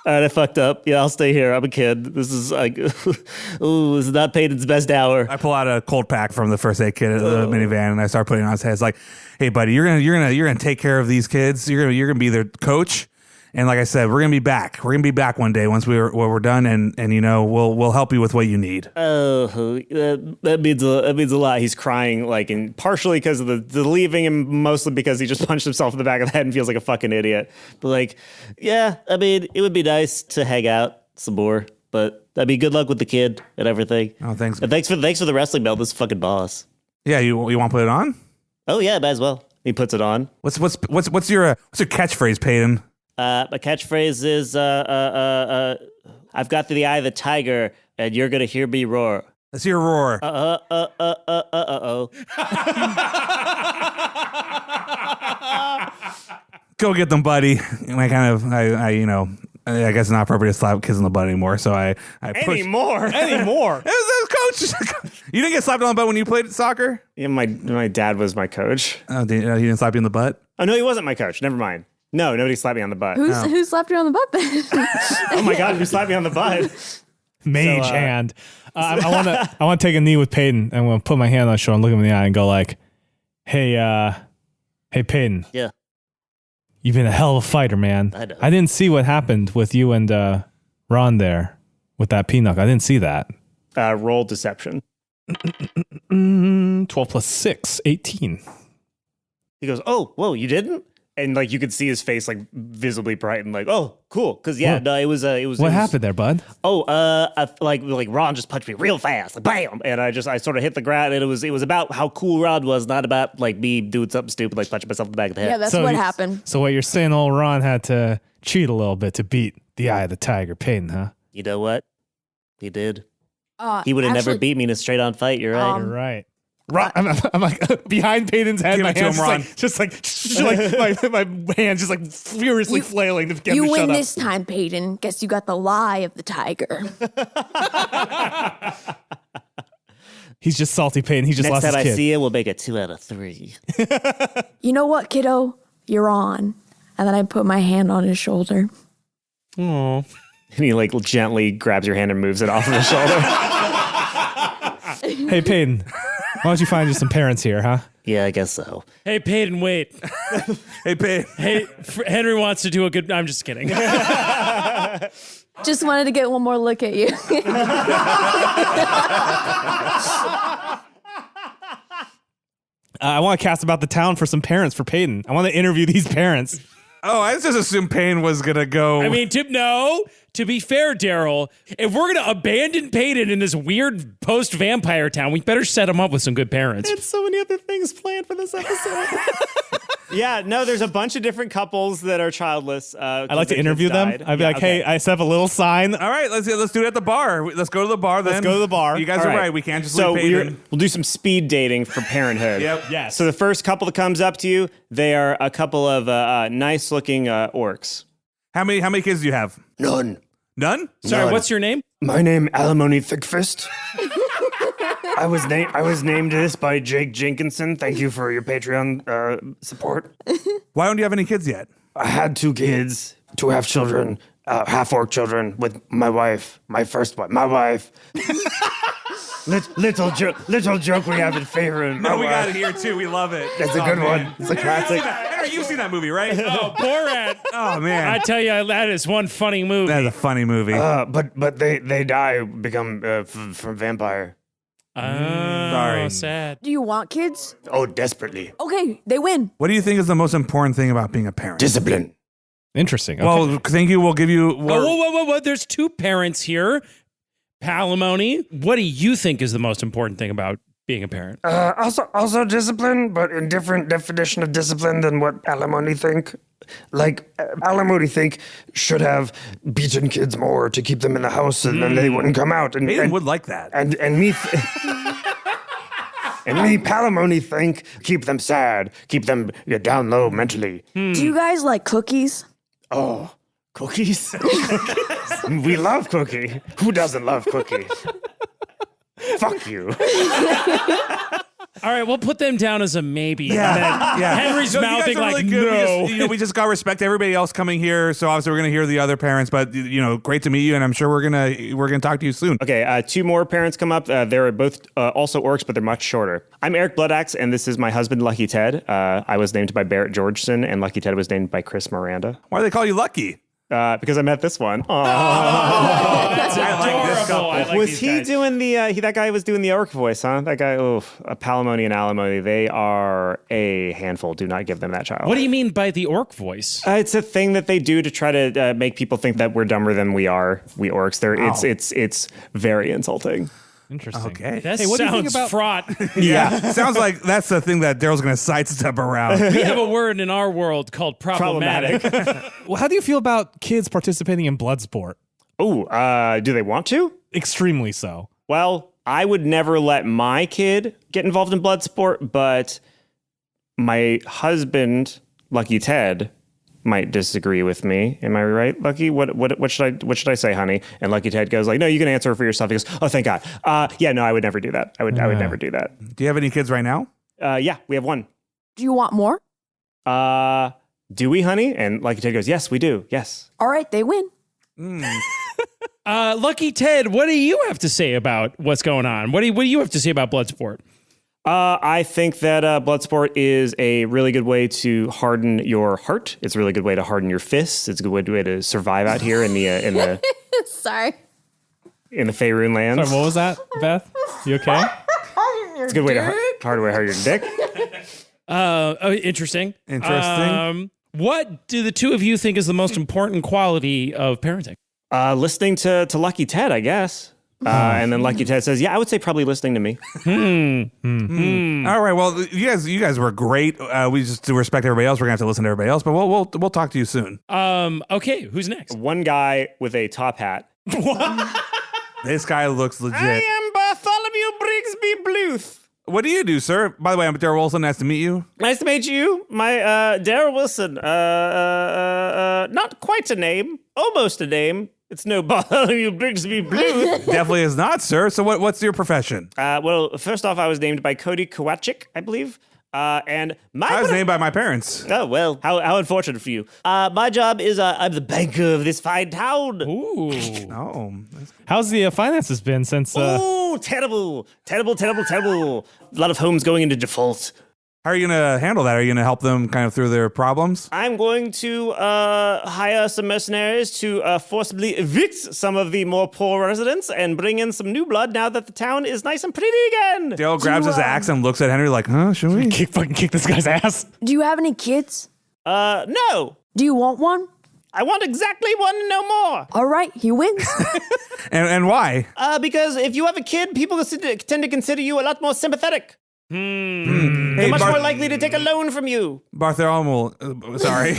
All right, I fucked up. Yeah, I'll stay here. I'm a kid. This is like, ooh, this is not Peyton's best hour. I pull out a cold pack from the first aid kit at the minivan, and I start putting it on his head. It's like, hey, buddy, you're gonna take care of these kids. You're gonna be their coach. And like I said, we're gonna be back. We're gonna be back one day once we're done, and you know we'll help you with what you need. Oh, that means a lot. He's crying, like, and partially because of the leaving, and mostly because he just punched himself in the back of the head and feels like a fucking idiot. But like, yeah, I mean, it would be nice to hang out some more. But I mean, good luck with the kid and everything. Oh, thanks. And thanks for the wrestling belt. This fucking boss. Yeah, you want to put it on? Oh yeah, might as well. He puts it on. What's your catchphrase, Paeden? My catchphrase is, I've got the eye of the tiger, and you're gonna hear me roar. Let's hear a roar. Oh. Go get them, buddy. And I you know, I guess it's not appropriate to slap kids on the butt anymore. So I push. Anymore. It was coach. You didn't get slapped on the butt when you played soccer? Yeah, my dad was my coach. Oh, he didn't slap you in the butt? Oh no, he wasn't my coach. Never mind. No, nobody slapped me on the butt. Who slapped you on the butt then? Oh my god, who slapped me on the butt? Mage hand. I want to take a knee with Peyton. I'm going to put my hand on his shoulder and look him in the eye and go like, hey Peyton. Yeah. You've been a hell of a fighter, man. I know. I didn't see what happened with you and Ron there with that peanut. I didn't see that. Roll deception. 12 plus 6, 18. He goes, "Oh, whoa, you didn't?" And like you could see his face like visibly brighten, like, "Oh, cool." Because Yeah, no, it was. What happened there, bud? Oh, like Ron just punched me real fast, like bam, and I sort of hit the ground, and it was about how cool Ron was, not about like me doing something stupid, like punching myself in the back of the head. Yeah, that's what happened. So what you're saying, old Ron had to cheat a little bit to beat the eye of the tiger, Peyton, huh? You know what? He did. He would have never beat me in a straight-on fight. You're right. You're right. Ron, I'm like behind Peyton's head. My hand's just like my hand's just like furiously flailing to get him to shut up. You win this time, Paeden. Guess you got the lie of the tiger. He's just salty, Peyton. He just Next lost his time kid. I see you, we'll make it 2 out of 3. You know what, kiddo? You're on. And then I put my hand on his shoulder. And he like gently grabs your hand and moves it off of his shoulder. Hey, Peyton, why don't you find you some parents here, huh? Yeah, I guess so. Hey, Paeden, wait. Hey, Paeden. Hey, Henry wants to do a good... I'm just kidding. Just wanted to get one more look at you. I want to cast about the town for some parents for Peyton. I want to interview these parents. Oh, I just assumed Payne was gonna go. I mean, to be fair, Daryl, if we're going to abandon Paeden in this weird post-vampire town, we better set him up with some good parents. There's so many other things planned for this episode. Yeah, no, there's a bunch of different couples that are childless. I'd like to interview them. I'd be like, hey, I set up a little sign. All right, let's do it at the bar. Let's go to the bar then. Let's go to the bar. You guys All are right. right. We can't just So leave Paeden. we'll do some speed dating for parenthood. Yep. Yes. So the first couple that comes up to you, they are a couple of nice-looking orcs. How many kids do you have? None. None? Sorry, what's your name? My name Alimony Thickfist. I was named this by Jake Jenkinson. Thank you for your Patreon support. Why don't you have any kids yet? I had 2 kids, 2 half children, half orc children with my wife, my first wife, my wife. little joke we have in favor. No, we got it here too. We love it. That's a good one. It's a classic. Henry, you've seen that movie, right? Oh, Borat. Oh man, I tell you, that is one funny movie. that's a funny movie. But they die, become from vampire. Sorry. Sad. Do you want kids? Oh, desperately. Okay, they win. What do you think is the most important thing about being a parent? Discipline. Interesting. Okay. Well, thank you. We'll give you. Whoa. There's 2 parents here. Palimony. What do you think is the most important thing about being a parent? Also discipline, but in different definition of discipline than what alimony think. Like alimony think should have beaten kids more to keep them in the house, and then they wouldn't come out. And Peyton would like that. And me. And me, Palimony think keep them sad, keep them down low mentally. Do you guys like cookies? Oh, cookies? We love cookie. Who doesn't love cookie? Fuck you. All right, we'll put them down as a maybe. Yeah. Henry's No, you guys mouthing are like, really good. no. We just got respect to everybody else coming here. So obviously we're gonna hear the other parents, but great to meet you, and I'm sure we're gonna talk to you soon. Okay, 2 more parents come up. They're both also orcs, but they're much shorter. I'm Eric Bloodaxe, and this is my husband, Lucky Ted. I was named by Barrett Georgeson, and Lucky Ted was named by Chris Miranda. Why do they call you Lucky? Because I met this one. That's I like this adorable. I like Was these he guys. doing that guy was doing the orc voice, huh? That guy, Palimony and Alimony, they are a handful. Do not give them that child. What do you mean by the orc voice? It's a thing that they do to try to make people think that we're dumber than we are. We orcs. It's very insulting. Interesting. Okay. That Hey, what do you think sounds about- fraught. Yeah. Sounds like that's the thing that Daryl's gonna sidestep around. We have a word in our world called problematic. Well, how do you feel about kids participating in blood sport? Oh, do they want to? Extremely so. Well, I would never let my kid get involved in blood sport, but my husband, Lucky Ted, might disagree with me. Am I right, Lucky? What should I say, honey? And Lucky Ted goes like, no, you can answer for yourself. He goes, oh, thank God. Yeah, no, I would never do that. I would never do that. Do you have any kids right now? Yeah, we have one. Do you want more? Do we, honey? And Lucky Ted goes, yes, we do. Yes. All right, they win. Lucky Ted, what do you have to say about what's going on? What do you have to say about blood sport? I think that blood sport is a really good way to harden your heart. It's a really good way to harden your fists. It's a good way to survive out here in the Sorry. in the Faerun lands. Sorry, what was that, Beth? You okay? It's a good way to harden your dick. Interesting. Interesting. What do the 2 of you think is the most important quality of parenting? Listening to Lucky Ted, I guess. And then Lucky Ted says, yeah, I would say probably listening to me. All right. Well, you guys were great. We just to respect everybody else. We're gonna have to listen to everybody else, but we'll talk to you soon. Okay, who's next? One guy with a top hat. This guy looks legit. I am Bartholomew Brigsby Bluth. What do you do, sir? By the way, I'm Daryl Wilson. Nice to meet you. Nice to meet you. My Daryl Wilson. Not quite a name. Almost a name. It's no Bartholomew Brigsby Bluth. Definitely is not, sir. So what's your profession? Well, first off, I was named by Cody Kowalczyk, I believe. And I was named by my parents. Oh, well, how unfortunate for you. My job is I'm the banker of this fine town. Ooh. Oh, How's the finances been since? Oh, terrible. A lot of homes going into default. how are you gonna handle that? Are you gonna help them kind of through their problems? I'm going to hire some mercenaries to forcibly evict some of the more poor residents and bring in some new blood now that the town is nice and pretty again. Daryl grabs his axe and looks at Henry like, huh, should we? fucking kick this guy's ass. Do you have any kids? No. Do you want one? I want exactly one and no more. All right, he wins. And why? Because if you have a kid, people tend to consider you a lot more sympathetic. Hey, They're much more likely to take a loan from you. Bartholomew, sorry.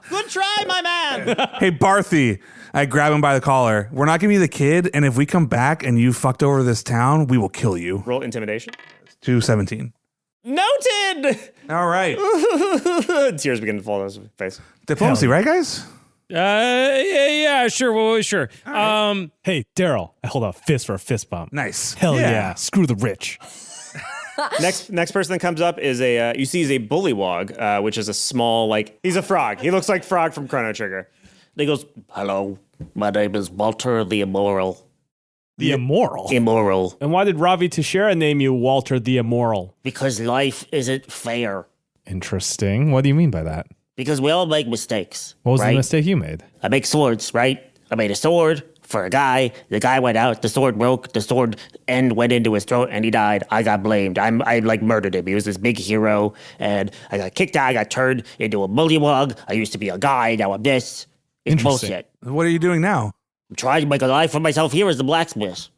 Good try, my man. Hey, Barthy. I grab him by the collar. We're not giving you the kid, and if we come back and you fucked over this town, we will kill you. Roll intimidation. 217. Noted. All right. Tears begin to fall down his face. Diplomacy, right, guys? Yeah, sure. Well, sure. Hey, Daryl, I hold out a fist for a fist bump. Nice. Hell yeah. Screw the rich. Next person that comes up is you see he's a bullywog, which is a small, he's a frog. He looks like Frog from Chrono Trigger. He goes, hello, my name is Walter the Immoral. The Immoral? Immoral. And why did Ravi Teixeira name you Walter the Immoral? Because life isn't fair. Interesting. What do you mean by that? Because we all make mistakes. What was right? the mistake you made? I make swords, right? I made a sword for a guy. The guy went out, the sword broke, the sword end went into his throat, and he died. I got blamed. I murdered him. He was this big hero, and I got kicked out. I got turned into a bullywug. I used to be a guy, now I'm this. It's bullshit. What are you doing now? I'm trying to make a life for myself here as the blacksmith.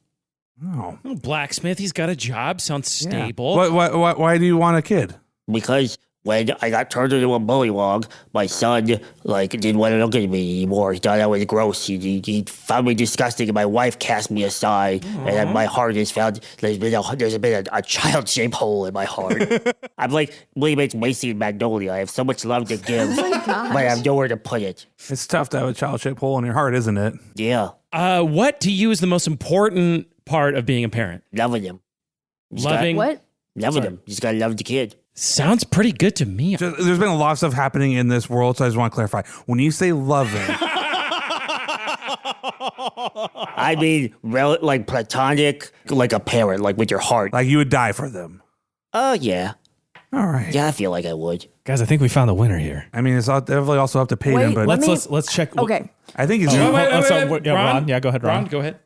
Oh. Blacksmith, he's got a job. Sounds stable. Why do you want a kid? Because when I got turned into a bullywog, my son, didn't want to look at me anymore. He thought I was gross. He found me disgusting, and my wife cast me aside. Aww. And then my heart is found, there's been a child-shaped hole in my heart. I'm like William H. Macy in Magnolia. I have so much love to give, but I have nowhere to put it. It's tough to have a child-shaped hole in your heart, isn't it? Yeah. What to you is the most important part of being a parent? Loving him. Loving? What? Loving him. You just gotta love the kid. Sounds pretty good to me. There's been a lot of stuff happening in this world, so I just want to clarify. When you say loving... I mean, platonic, like a parent, like with your heart. Like you would die for them. Oh, yeah. All right. Yeah, I feel like I would. Guys, I think we found a winner here. I mean, it's definitely also up to Paeden, but... Let's check. Okay. I think he's... Wait. Ron? Yeah, go ahead, Ron. Go ahead.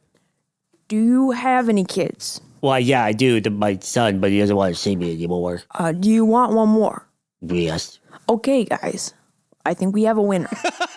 Do you have any kids? Well, yeah, I do to my son, but he doesn't want to see me anymore. Do you want one more? Yes. Okay, guys. I think we have a winner.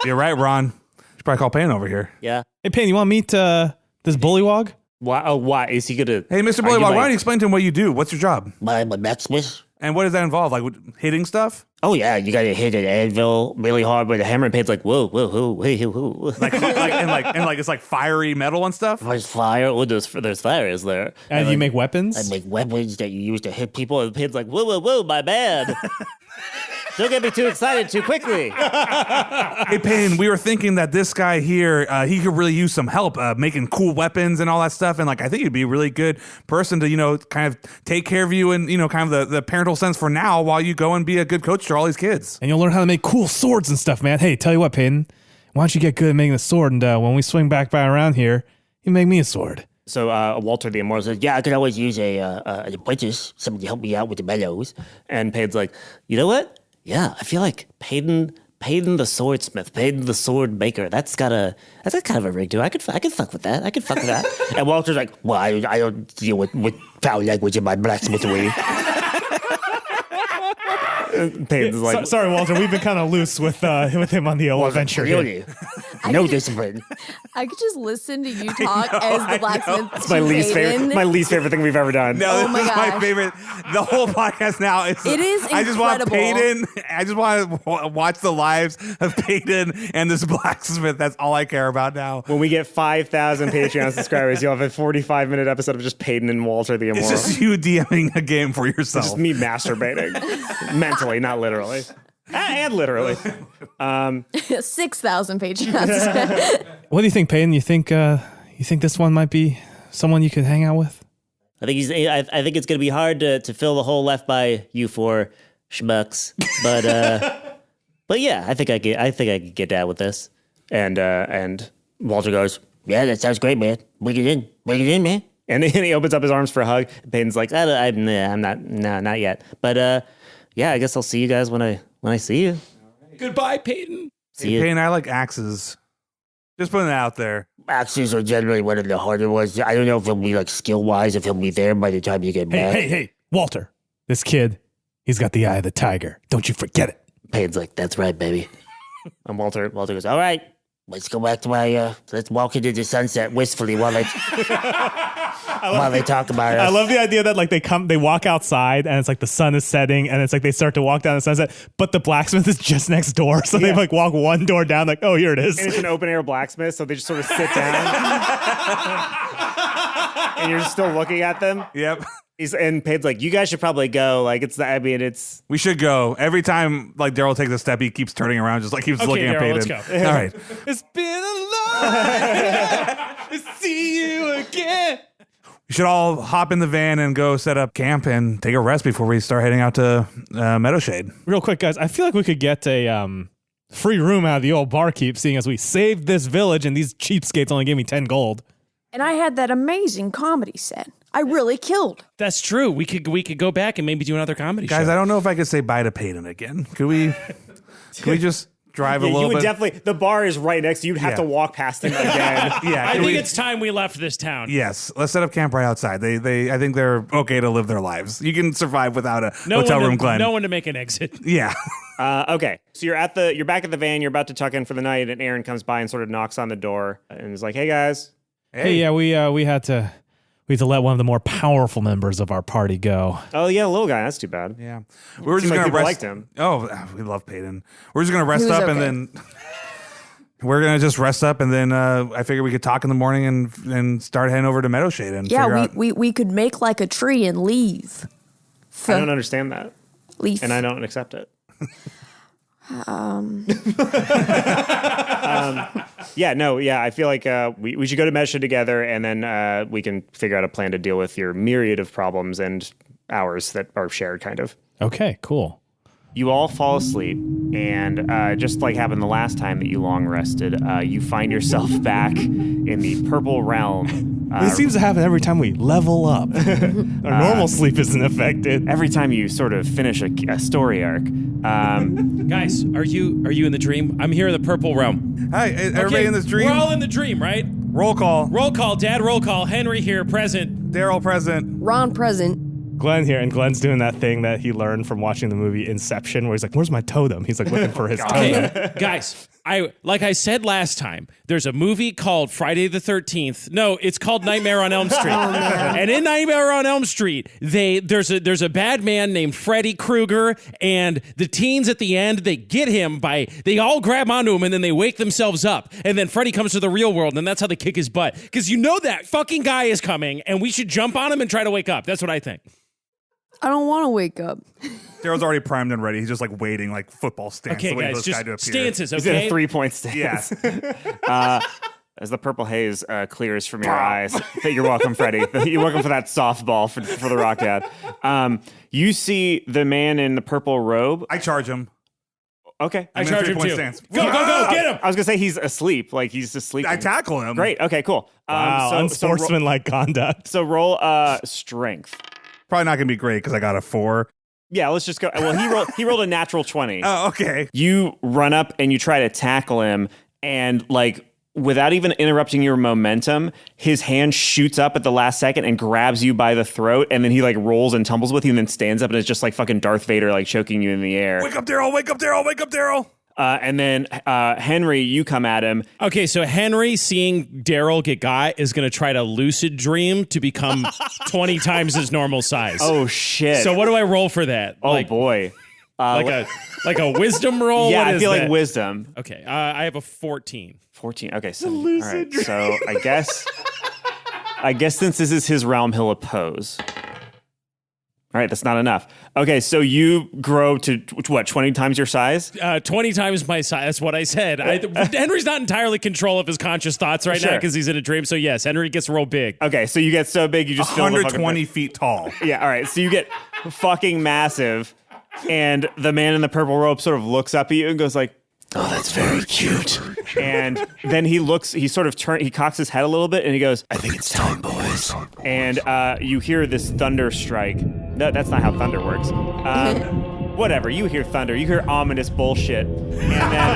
You're right, Ron. Should probably call Paeden over here. Yeah. Hey, Peyton, you want to meet this bullywog? Why? Oh, why is he gonna? Hey, Mr. Bullywog, why don't you explain to him what you do? What's your job? My blacksmith. And what does that involve? Like hitting stuff? Oh yeah, you gotta hit an anvil really hard with a hammer, and Peyton's like, whoa, whoa. And it's like fiery metal and stuff? There's fire. Oh, there's fire, is there? And you make weapons? I make weapons that you use to hit people, and Peyton's like, whoa, my bad. Don't get me too excited too quickly. Hey, Peyton, we were thinking that this guy here, he could really use some help making cool weapons and all that stuff. And I think he'd be a really good person to, kind of take care of you and, kind of the parental sense for now while you go and be a good coach to all these kids. And you'll learn how to make cool swords and stuff, man. Hey, tell you what, Peyton, why don't you get good at making a sword? And when we swing back by around here, you make me a sword. So Walter the Immortal says, Yeah, I could always use an apprentice, somebody to help me out with the meadows. And Paiden's like, you know what? Yeah, I feel like Paeden the swordsmith, Paeden the sword maker. That's got kind of a rig to it. I could fuck with that. And Walter's like, well, I don't deal with foul language in my blacksmithery. Paiden's like, sorry, Walter. We've been kind of loose with him on the adventure really? No discipline. I could just listen to you talk as the blacksmith. It's my least favorite thing we've ever done. No, this is my favorite. The whole podcast now is. It is I just want incredible. Paeden. I just want to watch the lives of Paeden and this blacksmith. That's all I care about now. When we get 5,000 Patreon subscribers, you'll have a 45-minute episode of just Paeden and Walter the Immortal. It's just you DMing a game for yourself. It's just me masturbating. Mentally, not literally. And literally. 6,000 Patreons. What do you think, Peyton? You think this one might be someone you could hang out with? I think I think it's gonna be hard to fill the hole left by you four schmucks, but yeah, I think I could get down with this. And Walter goes, Yeah, that sounds great, man. Bring it in, man. and he opens up his arms for a hug. Paiden's like, I'm not yet. But yeah, I guess I'll see you guys when I see you. Goodbye, Peyton. See you. Peyton, I like axes. Just putting it out there. Axes are generally one of the harder ones. I don't know if he'll be skill-wise, if he'll be there by the time you get back. Hey, Walter. This kid, he's got the eye of the tiger. Don't you forget it. Paiden's like, that's right, baby. And Walter goes, all right, let's go back to my, let's walk into the sunset wistfully while they talk about us. I love the idea that like they walk outside and it's like the sun is setting and it's like they start to walk down the sunset, but the blacksmith is just next door. So they like walk one door down like, oh, here it is. And it's an open air blacksmith, so they just sort of sit down. And you're still looking at them. Yep. And Paide's like, you guys should probably go. Like, it's... We should go. Every time like Daryl takes a step, he keeps turning around, just like keeps looking at Daryl, Paeden. let's go. All right. It's been a long to see you again. We should all hop in the van and go set up camp and take a rest before we start heading out to Meadowshade. Real quick, guys, I feel like we could get a free room out of the old barkeep, seeing as we saved this village and these cheapskates only gave me 10 gold. And I had that amazing comedy set. I really killed. That's true. We could go back and maybe do another comedy show. Guys, I don't know if I could say bye to Paeden again. Could we just drive a little you bit? would definitely... The bar is right next to you. You'd have to walk past him again. Yeah, I think it's time we left this town. Yes, let's set up camp right outside. I think they're okay to live their lives. You can survive without a hotel room, Glenn. No one to make an exit. Yeah. Okay, so you're back at the van. You're about to tuck in for the night, and Aaron comes by and sort of knocks on the door and is like, "Hey guys." Hey, yeah, we had to let one of the more powerful members of our party go. Oh yeah, little guy. That's too bad. Yeah. We were just Seemed like gonna people rest. liked him. Oh, we love Paeden. We're just gonna rest He was up and okay. then we're gonna just rest up and then I figure we could talk in the morning and start heading over to Meadowshade and figure Yeah, out. we could make like a tree and leave. I don't understand that, Leaf. and I don't accept it. I feel like we should go to Meadowshade together, and then we can figure out a plan to deal with your myriad of problems and ours that are shared, kind of. Okay, cool. You all fall asleep, and just like happened the last time that you long rested, you find yourself back in the purple realm. This seems to happen every time we level up. Our normal sleep isn't affected. Every time you sort of finish a story arc. Guys, are you in the dream? I'm here in the purple realm. Hi, everybody Okay, in this dream. We're all in the dream, right? Roll call. Roll call, Dad. Roll call. Henry here, present. Daryl present. Ron present. Glenn here, and Glenn's doing that thing that he learned from watching the movie Inception, where he's like, "Where's my totem?" He's like looking for his totem. Okay, guys. Like I said last time, there's a movie called Friday the 13th. No, it's called Nightmare on Elm Street. And in Nightmare on Elm Street, there's a bad man named Freddie Krueger, and the teens at the end, they all grab onto him and then they wake themselves up. And then Freddie comes to the real world, and that's how they kick his butt. Because you know that fucking guy is coming, and we should jump on him and try to wake up. That's what I think. I don't want to wake up. Daryl's already primed and ready. He's just like waiting, like football stance. Okay, waiting for guys, this guy to just appear. stances, He's in okay? a 3-point stance. Yeah. As the purple haze clears from your eyes. You're welcome, Freddie. You're welcome for that softball for the Rock Dad. You see the man in the purple robe. I charge him. Okay. I I'm in a charge him 3-point too. stance. Go, get him! I was going to say he's asleep. Like he's asleep. I tackle him. Great. Okay, cool. Wow, unsportsmanlike conduct. So roll strength. Probably not gonna be great because I got a 4. Yeah, let's just go. Well, he rolled a natural 20. Oh, okay. You run up and you try to tackle him, and like without even interrupting your momentum, his hand shoots up at the last second and grabs you by the throat, and then he like rolls and tumbles with you and then stands up and is just like fucking Darth Vader, like choking you in the air. Wake up, Daryl! Wake up, Daryl! Wake up, Daryl! And then Henry, you come at him. Okay, so Henry, seeing Daryl get got, is going to try to lucid dream to become 20 times his normal size. Oh shit! So what do I roll for that? Oh boy. Like a wisdom roll? Yeah, What I is feel that? like wisdom. Okay, I have a 14. 14. Okay, so all right. So I guess since this is his realm, he'll oppose. All right, that's not enough. Okay, so you grow to what, 20 times your size? 20 times my size. That's what I said. Henry's not entirely in control of his conscious thoughts right now Sure. because he's in a dream. So yes, Henry gets real big. Okay, so you get so big you just feel the fucking 120 feet tall. Yeah, all right. So you get fucking massive, and the man in the purple robe sort of looks up at you and goes like, "Oh, that's very cute." And then he cocks his head a little bit and he goes, "I think it's time, boys." And you hear this thunder strike. No, that's not how thunder works. Whatever, you hear thunder. You hear ominous bullshit. And then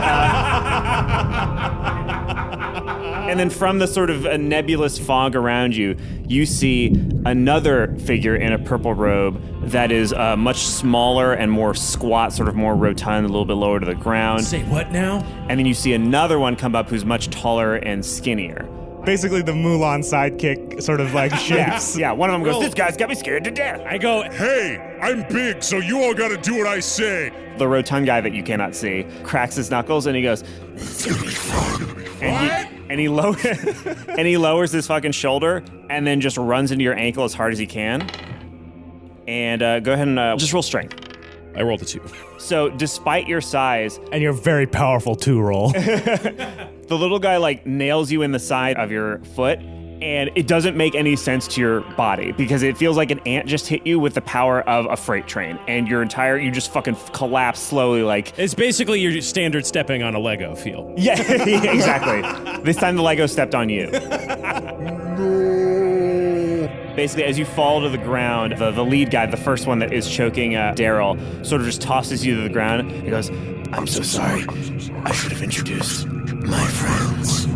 And then from the sort of a nebulous fog around you, you see another figure in a purple robe that is much smaller and more squat, sort of more rotund, a little bit lower to the ground. Say what now? And then you see another one come up who's much taller and skinnier. Basically the Mulan sidekick sort of like shapes. Yeah, one of them goes, "This guy's got me scared to death." I go, Hey, I'm big, so you all gotta do what I say. The rotund guy that you cannot see cracks his knuckles and he goes, It's gonna be fun. and he lowers his fucking shoulder and then just runs into your ankle as hard as he can. And go ahead and just roll strength. I rolled a 2. So despite your size, And you're very powerful too, roll. the little guy like nails you in the side of your foot, and it doesn't make any sense to your body because it feels like an ant just hit you with the power of a freight train, and you just fucking collapse slowly like. It's basically your standard stepping on a Lego feel. Yeah, exactly. This time the Lego stepped on you. Basically, as you fall to the ground, the lead guy, the first one that is choking Daryl, sort of just tosses you to the ground. He goes, I'm so sorry. I should have introduced my friends.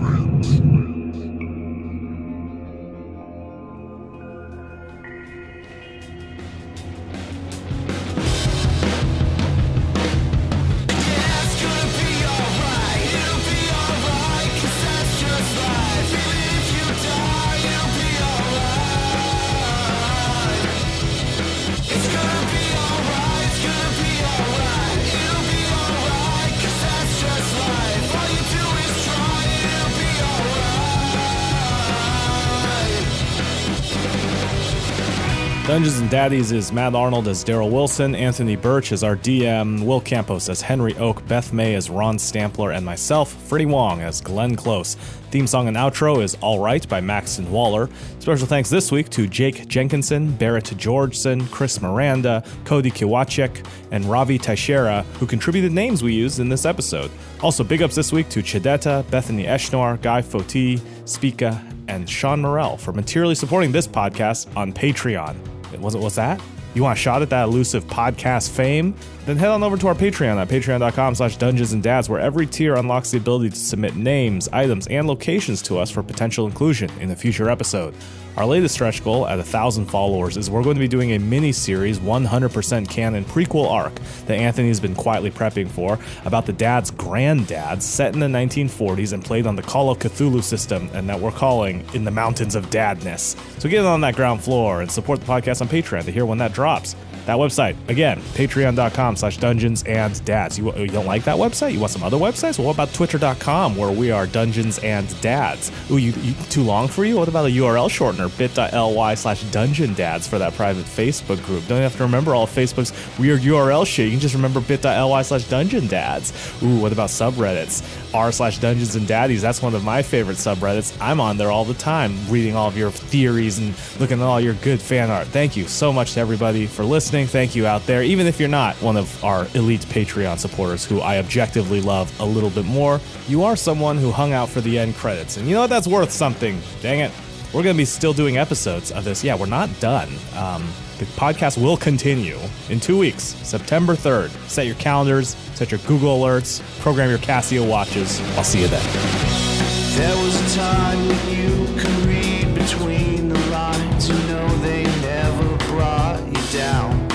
Dungeons and Daddies is Matt Arnold as Daryl Wilson, Anthony Burch as our DM, Will Campos as Henry Oak, Beth May as Ron Stampler, and myself, Freddie Wong as Glenn Close. Theme song and outro is All Right by Maxton Waller. Special thanks this week to Jake Jenkinson, Barrett Georgeson, Chris Miranda, Cody Kiwachek, and Ravi Teixeira, who contributed names we used in this episode. Also, big ups this week to Chidetta, Bethany Eshnoir, Guy Foti, Spica, and Sean Morrell for materially supporting this podcast on Patreon. What's that? You want a shot at that elusive podcast fame? Then head on over to our Patreon at patreon.com/dungeonsanddads, where every tier unlocks the ability to submit names, items, and locations to us for potential inclusion in a future episode. Our latest stretch goal at 1,000 followers is we're going to be doing a mini-series 100% canon prequel arc that Anthony's been quietly prepping for about the dad's granddads set in the 1940s and played on the Call of Cthulhu system, and that we're calling In the Mountains of Dadness. So get on that ground floor and support the podcast on Patreon to hear when that drops. That website, again, patreon.com/dungeonsanddads. You don't like that website? You want some other websites? Well, what about twitter.com, where we are Dungeons and Dads? Ooh, you too long for you? What about a URL shortener, bit.ly/dungeondads for that private Facebook group? Don't have to remember all of Facebook's weird URL shit. You can just remember bit.ly/dungeondads. Ooh, what about subreddits? r/dungeonsandaddies. That's one of my favorite subreddits. I'm on there all the time, reading all of your theories and looking at all your good fan art. Thank you so much to everybody for listening. Thank you out there. Even if you're not one of our elite Patreon supporters, who I objectively love a little bit more, you are someone who hung out for the end credits. And you know what? That's worth something. Dang it. We're going to be still doing episodes of this. Yeah, we're not done. The podcast will continue in 2 weeks, September 3rd. Set your calendars, set your Google alerts, program your Casio watches. I'll see you then. There was a time when you could read between the lines. You know they never brought you down.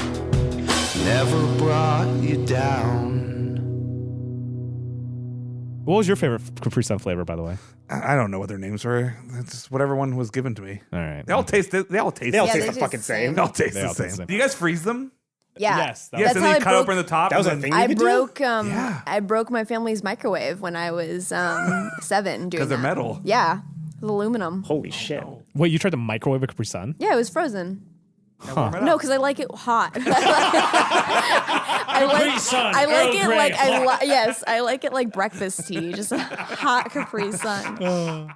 Never brought you down. What was your favorite Capri Sun flavor, by the way? I don't know what their names were. It's just whatever one was given to me. All right. They all taste. They all taste. They all Yeah, taste they the taste fucking the same. same. They all taste They the all taste same. the same. Do you guys freeze them? Yeah. Yes. Yes, and then you cut open the top. That was and a then- thing you I could do? broke Yeah. I broke my family's microwave when I was 7 doing 'Cause they're that. metal. Yeah. It was aluminum. Holy shit. Wait, you tried to microwave a Capri Sun? Yeah, it was frozen. Warm it No, up. because I like it hot. Capri Sun, I like Earl it Grey like hot. yes, I like it like breakfast tea, just a hot Capri Sun.